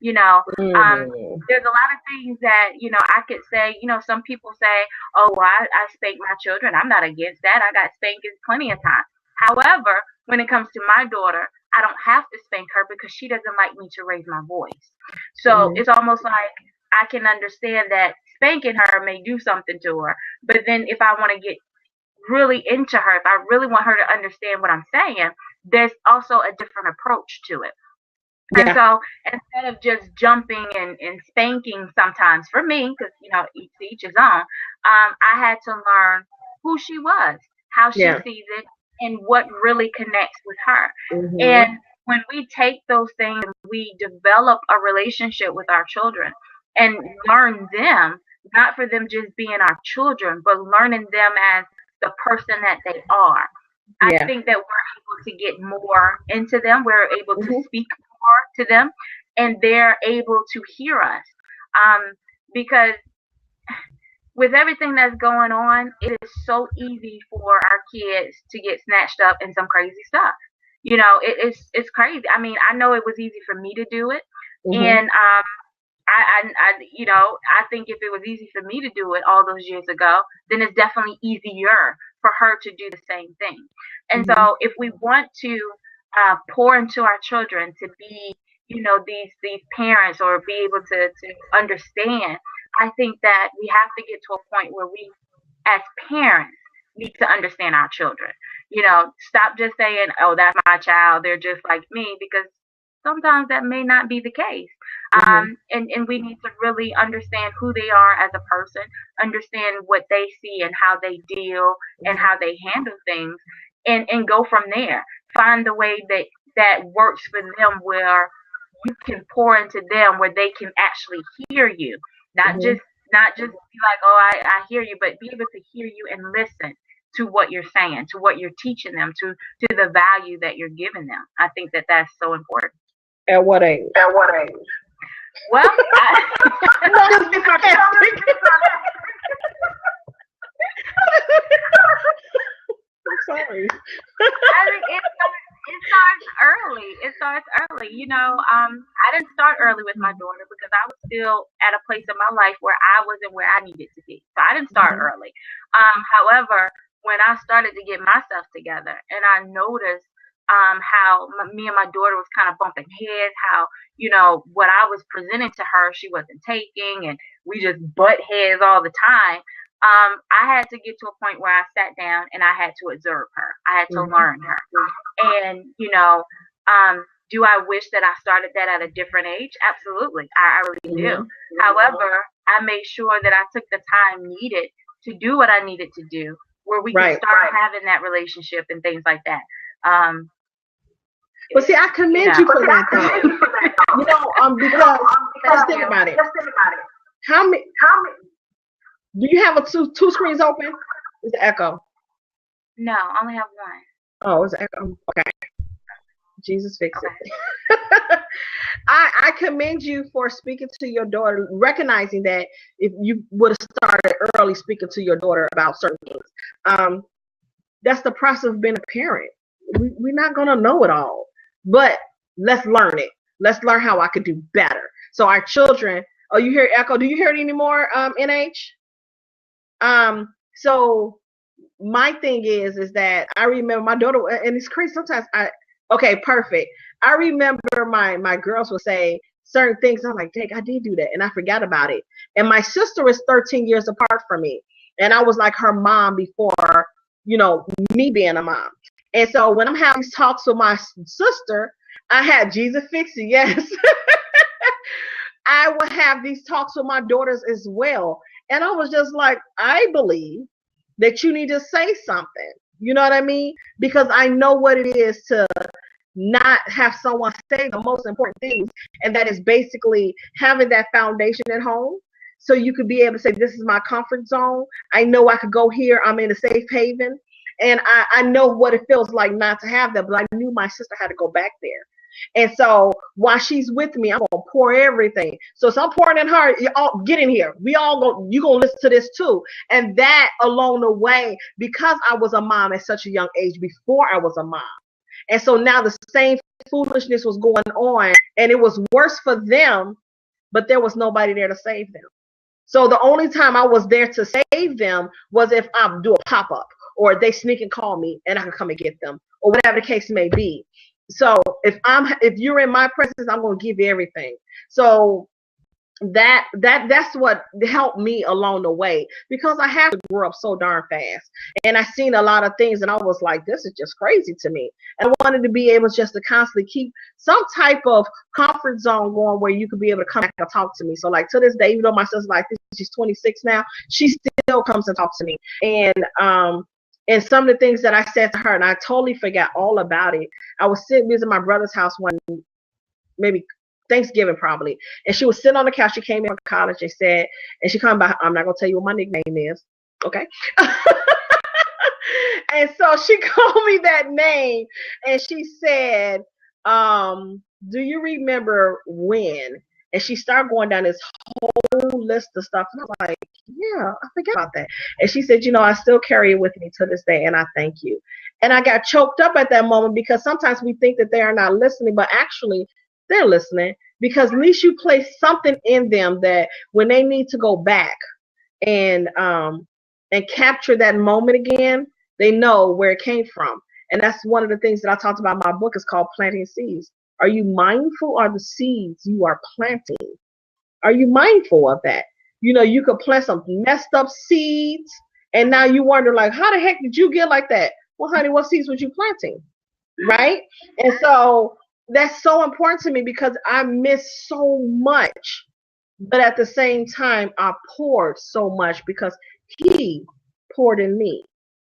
You know, there's a lot of things that, you know, I could say, you know, some people say, oh, well, I spank my children. I'm not against that. I got spankings plenty of times. However, when it comes to my daughter, I don't have to spank her because she doesn't like me to raise my voice. So it's almost like I can understand that spanking her may do something to her. But then if I want to get really into her, if I really want her to understand what I'm saying, there's also a different approach to it. And so instead of just jumping and spanking sometimes for me, because, you know, each his own, I had to learn who she was, how she sees it, and what really connects with her. And when we take those things, we develop a relationship with our children and learn them, not for them just being our children, but learning them as the person that they are. I think that we're able to get more into them. We're able to speak more to them, and they're able to hear us. Because with everything that's going on, it is so easy for our kids to get snatched up in some crazy stuff. You know, it's crazy. I mean, I know it was easy for me to do it, and you know, I think if it was easy for me to do it all those years ago, then it's definitely easier for her to do the same thing. And so, if we want to pour into our children to be, you know, these parents, or be able to understand, I think that we have to get to a point where we, as parents, need to understand our children. You know, stop just saying, oh, that's my child, they're just like me, because sometimes that may not be the case. And we need to really understand who they are as a person, understand what they see and how they deal and how they handle things, and go from there. Find the way that works for them, where you can pour into them, where they can actually hear you, not just be like, oh, I hear you, but be able to hear you and listen to what you're saying, to what you're teaching them, to the value that you're giving them. I think that that's so important. At what age? At what age? Well, I'm sorry. I think it starts early. It starts early. You know, I didn't start early with my daughter because I was still at a place in my life where I wasn't where I needed to be. So I didn't start early. However, when I started to get myself together and I noticed how me and my daughter was kind of bumping heads, how, you know, what I was presenting to her, she wasn't taking, and we just butt heads all the time. I had to get to a point where I sat down and I had to observe her. I had to learn her. And, you know, do I wish that I started that at a different age? Absolutely. I really do. However, I made sure that I took the time needed to do what I needed to do, where we could start having that relationship and things like that. But see, I commend you for that, though. You know, because just think about it. How many? Do you have two screens open? It's an echo. No, I only have one. Oh, it's an echo. Okay. Jesus fix it. I commend you for speaking to your daughter, recognizing that if you would have started early speaking to your daughter about certain things. That's the process of being a parent. We're not going to know it all, but let's learn it. Let's learn how I could do better. So our children, oh, you hear echo? Do you hear it anymore, NH? So my thing is that I remember my daughter, and it's crazy. Sometimes okay, perfect. I remember my girls would say certain things. I'm like, dang, I did do that. And I forgot about it. And my sister is 13 years apart from me. And I was like her mom before, you know, me being a mom. And so when I'm having these talks with my sister, I had Jesus fix it. Yes. I would have these talks with my daughters as well. And I was just like, I believe that you need to say something. You know what I mean? Because I know what it is to not have someone say the most important things. And that is basically having that foundation at home. So you could be able to say, this is my comfort zone. I know I could go here. I'm in a safe haven. And I know what it feels like not to have that. But I knew my sister had to go back there. And so while she's with me, I'm gonna pour everything. So I'm pouring in her. You all get in here. We all go. You gonna listen to this too. And that along the way, because I was a mom at such a young age before I was a mom, and so now the same foolishness was going on, and it was worse for them, but there was nobody there to save them. So the only time I was there to save them was if I do a pop up, or they sneak and call me, and I can come and get them, or whatever the case may be. So if you're in my presence, I'm gonna give you everything. So that's what helped me along the way, because I had to grow up so darn fast, and I seen a lot of things, and I was like, this is just crazy to me. And I wanted to be able just to constantly keep some type of comfort zone going where you could be able to come back and talk to me. So like to this day, even though my sister's like, she's 26 now, she still comes and talks to me. And some of the things that I said to her, and I totally forgot all about it. I was sitting visiting my brother's house one, maybe Thanksgiving probably, and she was sitting on the couch. She came in from college and said, and she come by, I'm not gonna tell you what my nickname is, okay? And so she called me that name, and she said, do you remember when? And she started going down this whole list of stuff, and I was like, yeah, I forget about that. And she said, I still carry it with me to this day, and I thank you. And I got choked up at that moment, because sometimes we think that they are not listening, but actually they're listening, because at least you place something in them that when they need to go back and capture that moment again, they know where it came from. And that's one of the things that I talked about in my book. Is called Planting Seeds. Are you mindful of the seeds you are planting? Are you mindful of that? You could plant some messed up seeds, and now you wonder, like, how the heck did you get like that? Well, honey, what seeds was you planting? Right? And so that's so important to me, because I miss so much, but at the same time, I poured so much because he poured in me.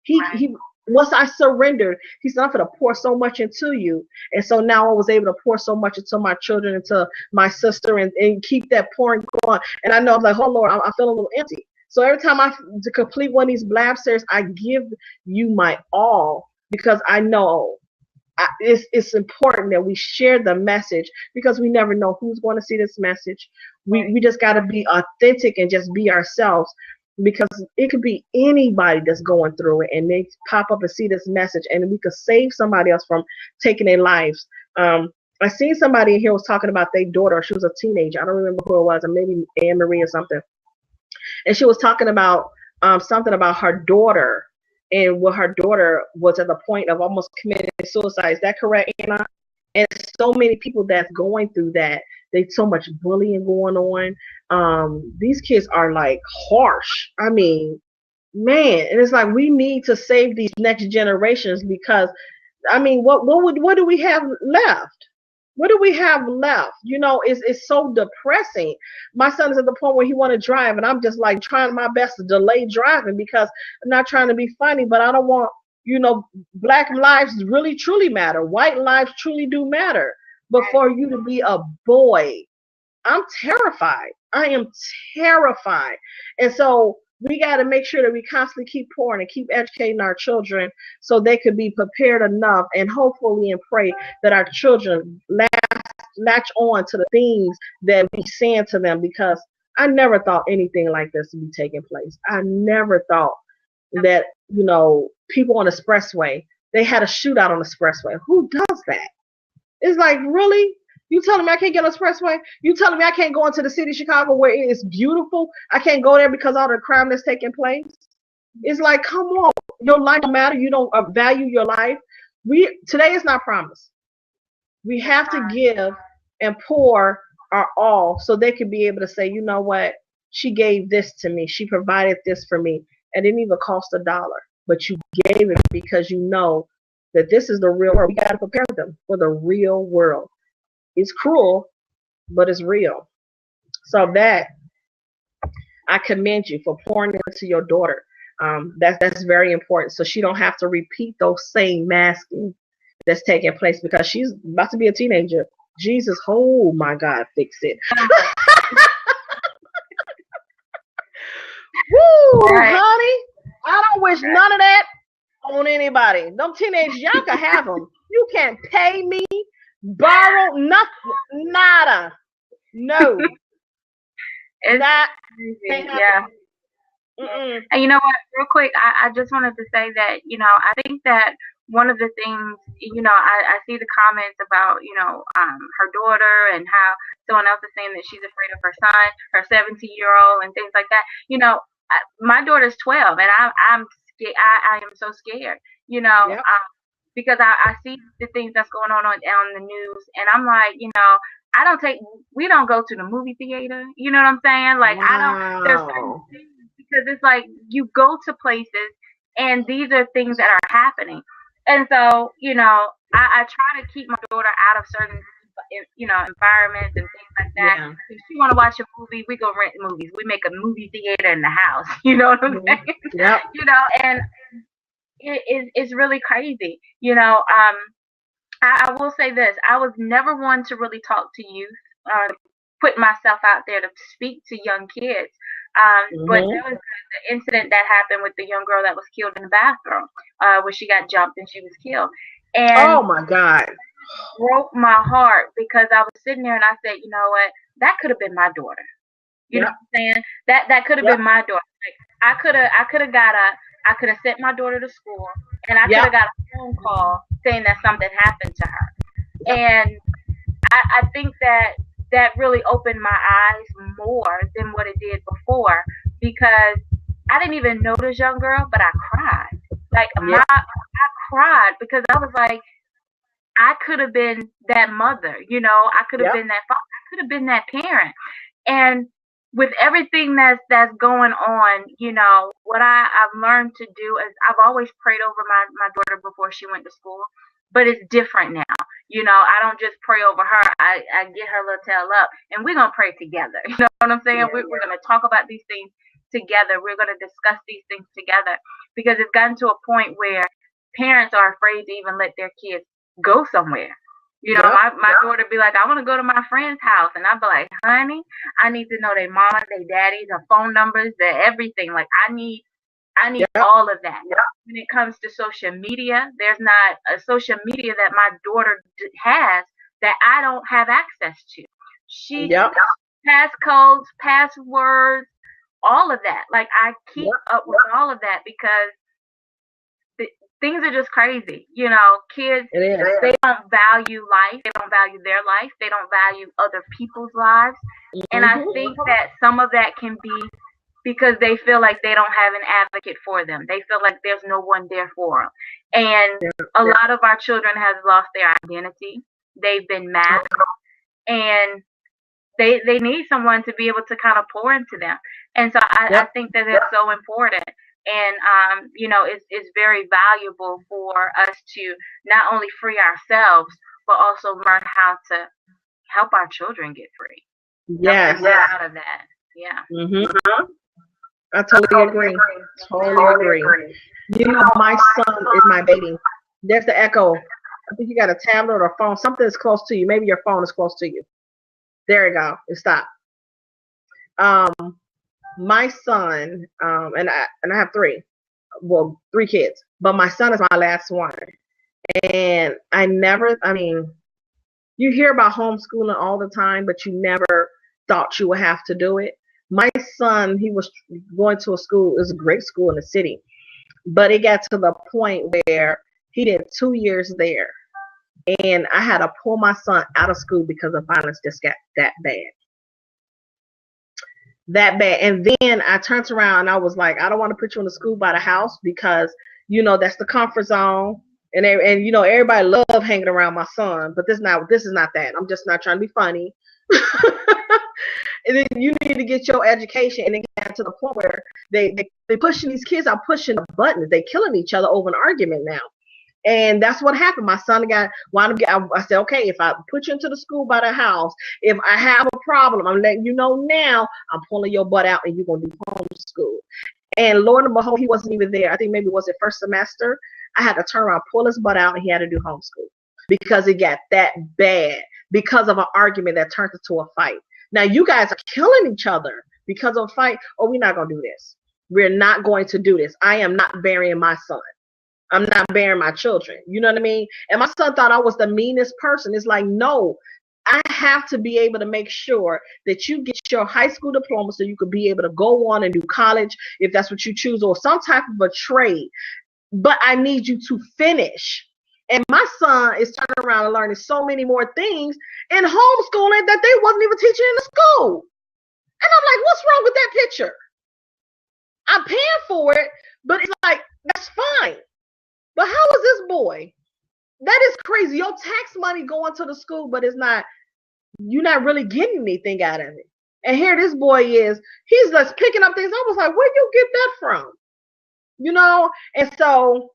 He once I surrendered, he said, I'm going to pour so much into you. And so now I was able to pour so much into my children, into my sister, and keep that pouring going. And I know, I'm like, oh Lord, I feel a little empty. So every time to complete one of these blab series, I give you my all, because I know it's important that we share the message, because we never know who's going to see this message. We just got to be authentic and just be ourselves, because it could be anybody that's going through it, and they pop up and see this message, and we could save somebody else from taking their lives. I seen somebody in here was talking about their daughter. She was a teenager. I don't remember who it was, or maybe Anne Marie or something. And she was talking about something about her daughter, and where her daughter was at the point of almost committing suicide. Is that correct, Anna? And so many people that's going through that. There's so much bullying going on. These kids are like harsh. I mean, man, and it's like we need to save these next generations, because, I mean, what do we have left? What do we have left? It's so depressing. My son is at the point where he want to drive, and I'm just like trying my best to delay driving, because I'm not trying to be funny, but I don't want, black lives really truly matter. White lives truly do matter. But for you to be a boy, I'm terrified. I am terrified. And so we got to make sure that we constantly keep pouring and keep educating our children, so they could be prepared enough, and hopefully and pray that our children latch on to the things that we saying to them, because I never thought anything like this would be taking place. I never thought that, people on the expressway, they had a shootout on the expressway. Who does that? It's like, really? You telling me I can't get on the expressway? You telling me I can't go into the city of Chicago where it is beautiful? I can't go there because all the crime that's taking place? It's like, come on. Your life don't matter. You don't value your life. Today is not promised. We have to give and pour our all, so they can be able to say, you know what? She gave this to me. She provided this for me. And it didn't even cost $1. But you gave it because you know that this is the real world. We got to prepare them for the real world. It's cruel, but it's real. So that, I commend you for pouring into your daughter. That's very important. So she don't have to repeat those same masking that's taking place, because she's about to be a teenager. Jesus, oh my God, fix it. Woo, right. Honey, I don't wish none of that on anybody. Them teenagers, y'all can have them. You can't pay me Borrow nothing, nada, no, It's that can't crazy. Yeah. happen. Mm-mm. And you know what, real quick, I just wanted to say that, I think that one of the things, I see the comments about, her daughter and how someone else is saying that she's afraid of her son, her 17-year-old and things like that. My daughter's 12 and I'm scared. I am so scared, Yep. because I see the things that's going on the news and I'm like, I don't take, we don't go to the movie theater. You know what I'm saying? Like, I don't, there's certain Wow. things because it's like you go to places and these are things that are happening. And so, I try to keep my daughter out of certain, environments and things like that. Yeah. If she want to watch a movie, we go rent movies. We make a movie theater in the house. You know what I'm Mhm. saying? Yep. And it's really crazy. I will say this: I was never one to really talk to youth, put myself out there to speak to young kids. But Mhm. there was the incident that happened with the young girl that was killed in the bathroom, where she got jumped and she was killed, and Oh my God. broke my heart because I was sitting there and I said, you know what, that could have been my daughter. You know Yep. what I'm saying? That could have Yep. been my daughter. Like, I could have got up, I could have sent my daughter to school, and I could Yep. have got a phone call saying that something happened to her. Yep. And I think that that really opened my eyes more than what it did before because I didn't even know this young girl, but I cried. Like Yep. I cried because I was like, I could have been that mother, I could have Yep. been that father, I could have been that parent. And with everything that's going on, what I've learned to do is I've always prayed over my daughter before she went to school, but it's different now. I don't just pray over her. I get her little tail up and we're gonna pray together. You know what I'm saying? Yeah. We're gonna talk about these things together. We're gonna discuss these things together because it's gotten to a point where parents are afraid to even let their kids go somewhere. Yep. My daughter be like, I want to go to my friend's house, and I'd be like, honey, I need to know their mama, their daddy, their phone numbers, their everything. Like, I need Yep. all of that. When it comes to social media, there's not a social media that my daughter has that I don't have access to. She Yep. passcodes, passwords, all of that. Like, I keep Yep. up with all of that because things are just crazy. Kids, It is. they don't value life. They don't value their life. They don't value other people's lives. And I Mhm. think that some of that can be because they feel like they don't have an advocate for them. They feel like there's no one there for them. And a lot of our children have lost their identity. They've been masked. And they need someone to be able to kind of pour into them. And so I Yep. think that it's so important. And it's very valuable for us to not only free ourselves, but also learn how to help our children get free. Help Yes. them get out of that. Yeah. Mhm. I totally agree. Totally agree. You know, my son is my baby. There's the echo. I think you got a tablet or a phone. Something is close to you. Maybe your phone is close to you. There you go. It stopped. Um, my son, and I have three. Well, three kids, but my son is my last one. And I mean, you hear about homeschooling all the time, but you never thought you would have to do it. My son, he was going to a school, it was a great school in the city, but it got to the point where he did 2 years there. And I had to pull my son out of school because the violence just got that bad. That bad. And then I turned around and I was like, I don't want to put you in the school by the house because, that's the comfort zone. And everybody love hanging around my son, but this is not that. I'm just not trying to be funny. And then you need to get your education, and it got to the point where they pushing these kids are pushing the buttons. They killing each other over an argument now. And that's what happened. My son wound up getting, I said, okay, if I put you into the school by the house, if I have a problem, I'm letting you know now, I'm pulling your butt out and you're going to do homeschool. And Lord and behold, he wasn't even there. I think maybe it was the first semester. I had to turn around, pull his butt out, and he had to do homeschool because it got that bad because of an argument that turned into a fight. Now you guys are killing each other because of a fight. Oh, we're not going to do this. We're not going to do this. I am not burying my son. I'm not bearing my children. You know what I mean? And my son thought I was the meanest person. It's like, no, I have to be able to make sure that you get your high school diploma so you could be able to go on and do college if that's what you choose, or some type of a trade. But I need you to finish. And my son is turning around and learning so many more things in homeschooling that they wasn't even teaching in the school. And I'm like, what's wrong with that picture? I'm paying for it, but it's like, that's fine. But how is this boy? That is crazy. Your tax money going to the school, but it's not, you're not really getting anything out of it. And here this boy is, he's just picking up things. I was like, where'd you get that from? You know? And so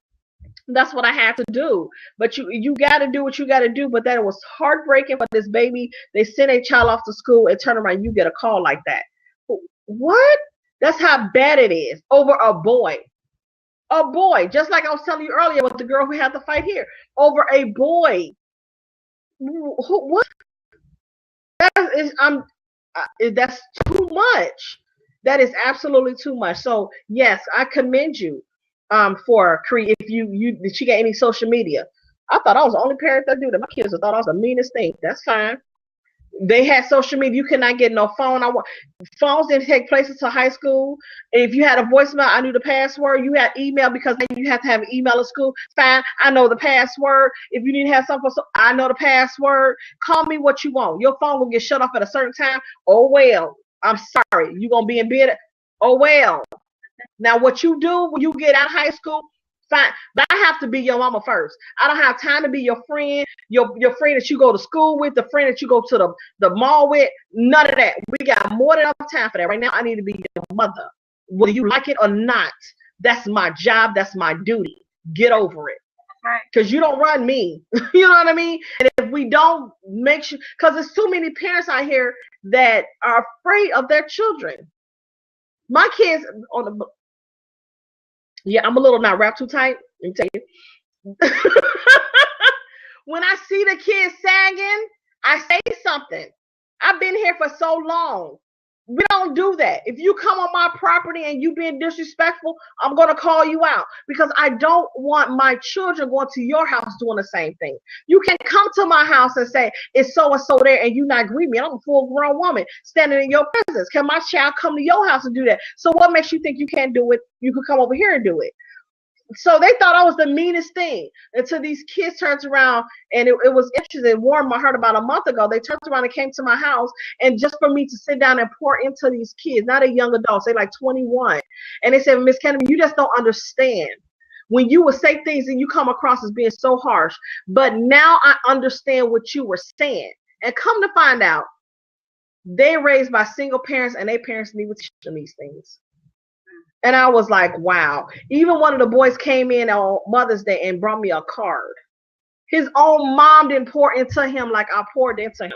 that's what I had to do. But you got to do what you got to do. But that was heartbreaking for this baby. They send a child off to school and turn around, you get a call like that. What? That's how bad it is over a boy. A boy, just like I was telling you earlier with the girl who had to fight here, over a boy. What? That's too much. That is absolutely too much. So yes, I commend you for if did she get any social media. I thought I was the only parent that do that. My kids thought I was the meanest thing. That's fine. They had social media. You cannot get no phone. Phones didn't take place until high school. If you had a voicemail, I knew the password. You had email because then you have to have an email at school. Fine, I know the password. If you need to have something, I know the password. Call me what you want. Your phone will get shut off at a certain time. Oh well, I'm sorry. You're gonna be in bed. Oh well. Now what you do when you get out of high school, fine. But I have to be your mama first. I don't have time to be your friend, your friend that you go to school with, the friend that you go to the mall with. None of that. We got more than enough time for that. Right now, I need to be your mother. Whether you like it or not, that's my job. That's my duty. Get over it. Because you don't run me. You know what I mean? And if we don't make sure, because there's too many parents out here that are afraid of their children. My kids on the yeah, I'm a little not wrapped too tight. Let me tell you. When I see the kids sagging, I say something. I've been here for so long. We don't do that. If you come on my property and you being disrespectful, I'm going to call you out because I don't want my children going to your house doing the same thing. You can come to my house and say, it's so-and-so there, and you not greet me. I'm a full-grown woman standing in your presence. Can my child come to your house and do that? So what makes you think you can't do it? You could come over here and do it. So they thought I was the meanest thing until these kids turned around, and it was interesting. It warmed my heart about a month ago. They turned around and came to my house, and just for me to sit down and pour into these kids, not a young adults, they like 21, and they said, Miss Canteberry, you just don't understand. When you would say things and you come across as being so harsh, but now I understand what you were saying. And come to find out, they raised by single parents, and their parents need to teach them these things. And I was like, wow. Even one of the boys came in on Mother's Day and brought me a card. His own mom didn't pour into him like I poured into him.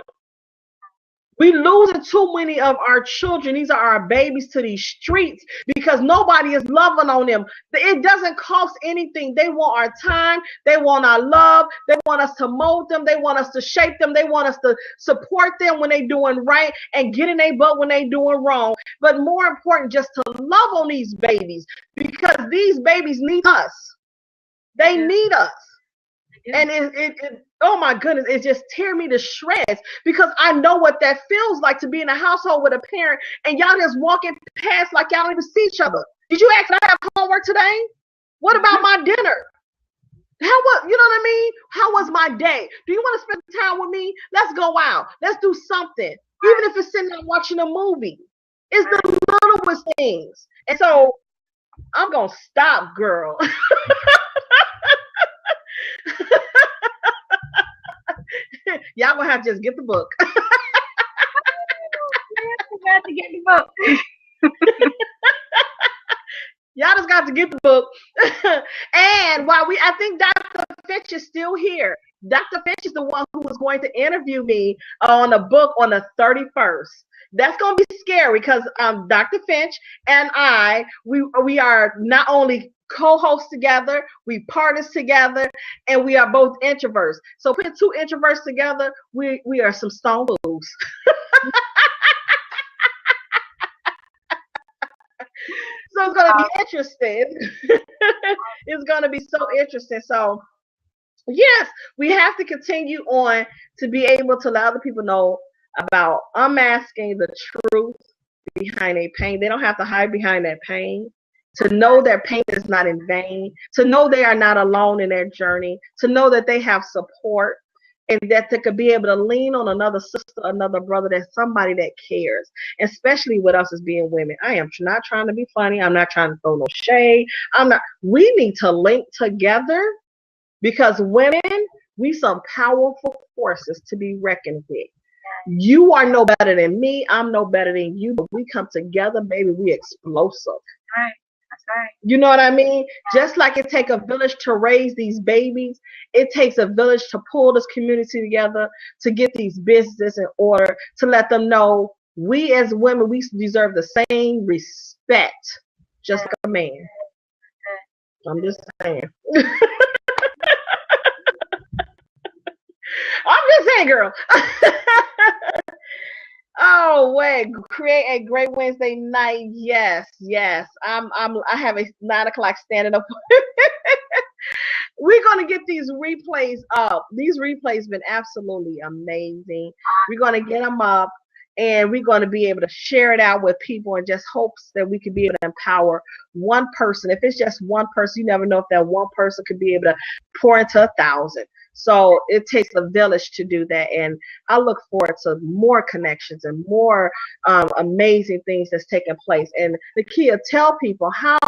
We losing too many of our children. These are our babies to these streets because nobody is loving on them. It doesn't cost anything. They want our time. They want our love. They want us to mold them. They want us to shape them. They want us to support them when they're doing right and get in their butt when they're doing wrong. But more important, just to love on these babies because these babies need us. They need us. And it oh my goodness, it just tear me to shreds because I know what that feels like to be in a household with a parent and y'all just walking past like y'all don't even see each other. Did you ask me I have homework today? What about my dinner? You know what I mean? How was my day? Do you want to spend time with me? Let's go out. Let's do something. Even if it's sitting there watching a movie. It's the littlest things. And so I'm going to stop, girl. Y'all gonna have to just get the book. You got to get the book. Y'all just got to get the book. And while I think Dr. Finch is still here. Dr. Finch is the one who was going to interview me on a book on the 31st. That's going to be scary because Dr. Finch and we are not only co-hosts together, we partners together, and we are both introverts. So putting two introverts together, we are some stone fools. So it's going to be interesting. It's going to be so interesting. So, yes, we have to continue on to be able to let other people know about unmasking the truth behind a pain. They don't have to hide behind that pain. To know their pain is not in vain. To know they are not alone in their journey. To know that they have support. And that they could be able to lean on another sister, another brother, that's somebody that cares, especially with us as being women. I am not trying to be funny. I'm not trying to throw no shade. I'm not. We need to link together because women, we some powerful forces to be reckoned with. You are no better than me. I'm no better than you. But we come together, baby, we explosive. Right. That's right. You know what I mean? Just like it takes a village to raise these babies, it takes a village to pull this community together, to get these businesses in order, to let them know we as women, we deserve the same respect, just like a man. I'm just saying. I'm just saying, girl. Oh, wait! Create a great Wednesday night. Yes, yes. I have a 9 o'clock standing up. We're gonna get these replays up. These replays been absolutely amazing. We're gonna get them up, and we're gonna be able to share it out with people, and just hopes that we can be able to empower one person. If it's just one person, you never know if that one person could be able to pour into 1,000. So it takes a village to do that, and I look forward to more connections and more amazing things that's taking place. And Nakia, tell people how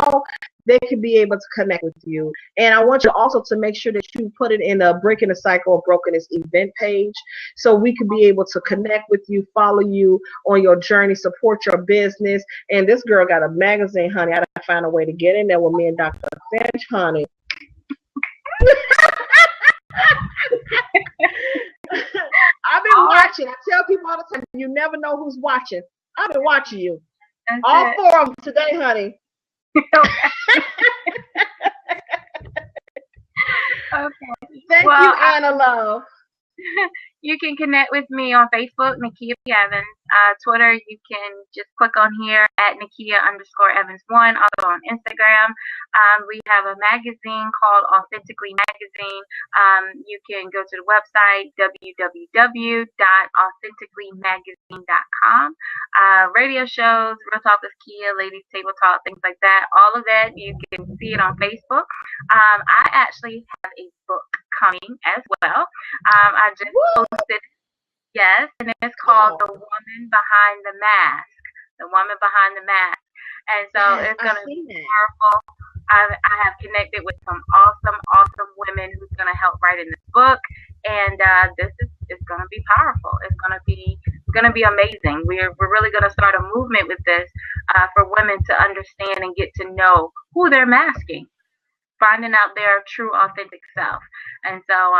they can be able to connect with you. And I want you also to make sure that you put it in a Breaking the Cycle of Brokenness event page, so we can be able to connect with you, follow you on your journey, support your business. And this girl got a magazine, honey. I gotta find a way to get in there with me and Dr. Finch, honey. I've been watching. I tell people all the time, you never know who's watching. I've been watching you. All 4 of them today, honey. Okay. Thank you, Anna Love. You can connect with me on Facebook, Nakia Evans. Twitter, you can just click on here at Nakia_Evans1. Also on Instagram. We have a magazine called Authentically Magazine. You can go to the website, www.authenticallymagazine.com. Radio shows, Real Talk with Kia, Ladies Table Talk, things like that. All of that, you can see it on Facebook. I actually have a book coming as well. I just posted, yes, and it's called The Woman Behind the Mask. The Woman Behind the Mask. And so it's going to be powerful. I have connected with some awesome women who's going to help write in this book. And this is going to be powerful. It's going to be amazing. We're really going to start a movement with this for women to understand and get to know who they're masking, finding out their true authentic self. And so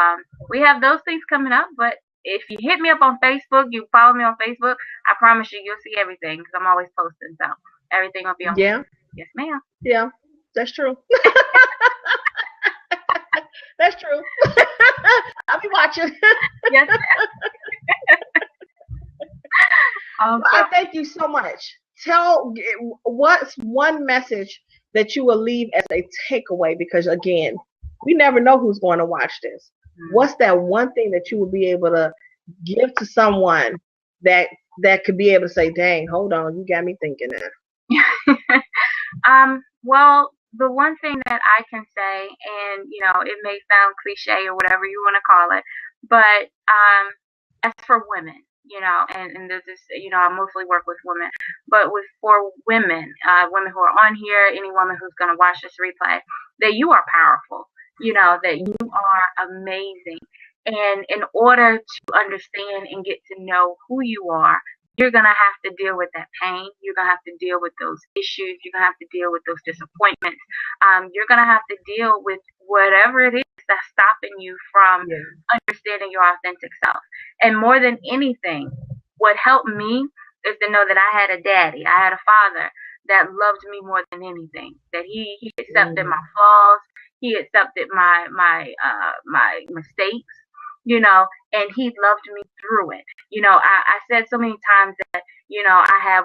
we have those things coming up. But if you hit me up on Facebook, you follow me on Facebook, I promise you'll see everything, because I'm always posting. So everything will be on Facebook. Yes, ma'am. Yeah, that's true. That's true. I'll be watching. Yes, ma'am. Well, I thank you so much. What's one message that you will leave as a takeaway, because again, we never know who's going to watch this. What's that one thing that you will be able to give to someone that could be able to say, dang, hold on, you got me thinking that? Well, the one thing that I can say, and it may sound cliche or whatever you want to call it, but as for women, and this is, I mostly work with women, but for women, women who are on here, any woman who's going to watch this replay, that you are powerful, that you are amazing. And in order to understand and get to know who you are, you're going to have to deal with that pain. You're going to have to deal with those issues. You're going to have to deal with those disappointments. You're going to have to deal with whatever it is that's stopping you from understanding your authentic self. And more than anything, what helped me is to know that I had a daddy, I had a father that loved me more than anything, that he accepted my flaws, he accepted my mistakes, and he loved me through it. I said so many times that,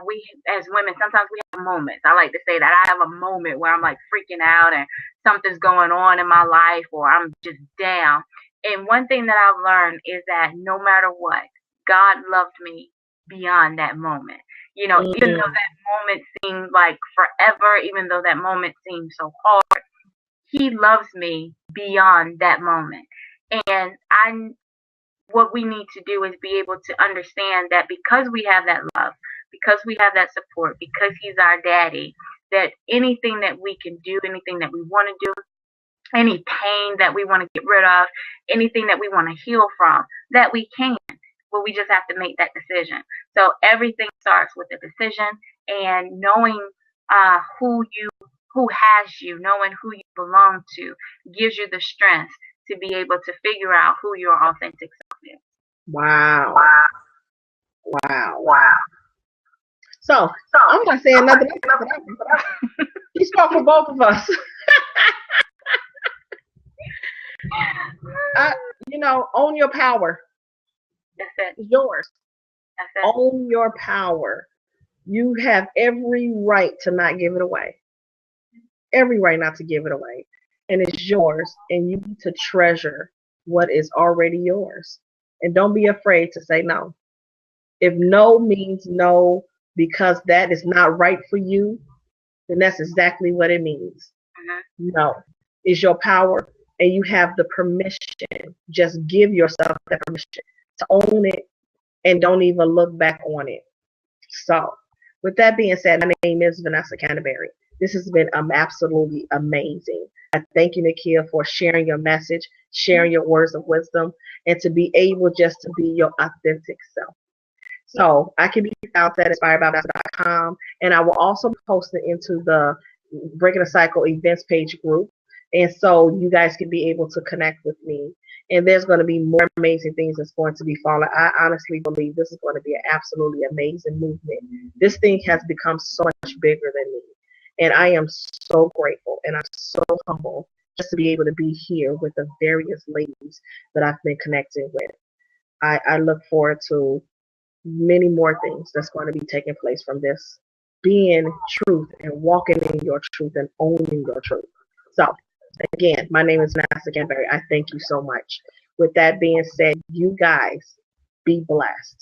we as women, sometimes we have moments. I like to say that I have a moment where I'm like freaking out and something's going on in my life or I'm just down. And one thing that I've learned is that no matter what, God loved me beyond that moment. Even though that moment seemed like forever, even though that moment seemed so hard, he loves me beyond that moment. And what we need to do is be able to understand that because we have that love, because we have that support, because he's our daddy, that anything that we can do, anything that we want to do, any pain that we want to get rid of, anything that we want to heal from, that we can. But we just have to make that decision. So everything starts with a decision, and knowing who has you, knowing who you belong to, gives you the strength to be able to figure out who your authentic self is. Wow. So I'm not saying nothing. He spoke for both of us. Own your power. That's it. It's yours. That's it. Own your power. You have every right to not give it away. Every right not to give it away. And it's yours. And you need to treasure what is already yours. And don't be afraid to say no. If no means no because that is not right for you, then that's exactly what it means. No. It's your power. And you have the permission. Just give yourself that permission to own it and don't even look back on it. So, with that being said, my name is Vanessa Canteberry. This has been absolutely amazing. I thank you, Nakia, for sharing your message, sharing your words of wisdom, and to be able just to be your authentic self. So, I can be found at inspiredbyvanessa.com, and I will also post it into the Breaking the Cycle events page group. And so you guys can be able to connect with me. And there's going to be more amazing things that's going to be following. I honestly believe this is going to be an absolutely amazing movement. This thing has become so much bigger than me. And I am so grateful and I'm so humble just to be able to be here with the various ladies that I've been connected with. I look forward to many more things that's going to be taking place from this. Being truth and walking in your truth and owning your truth. So, again, my name is Vanessa Canteberry. I thank you so much. With that being said, you guys be blessed.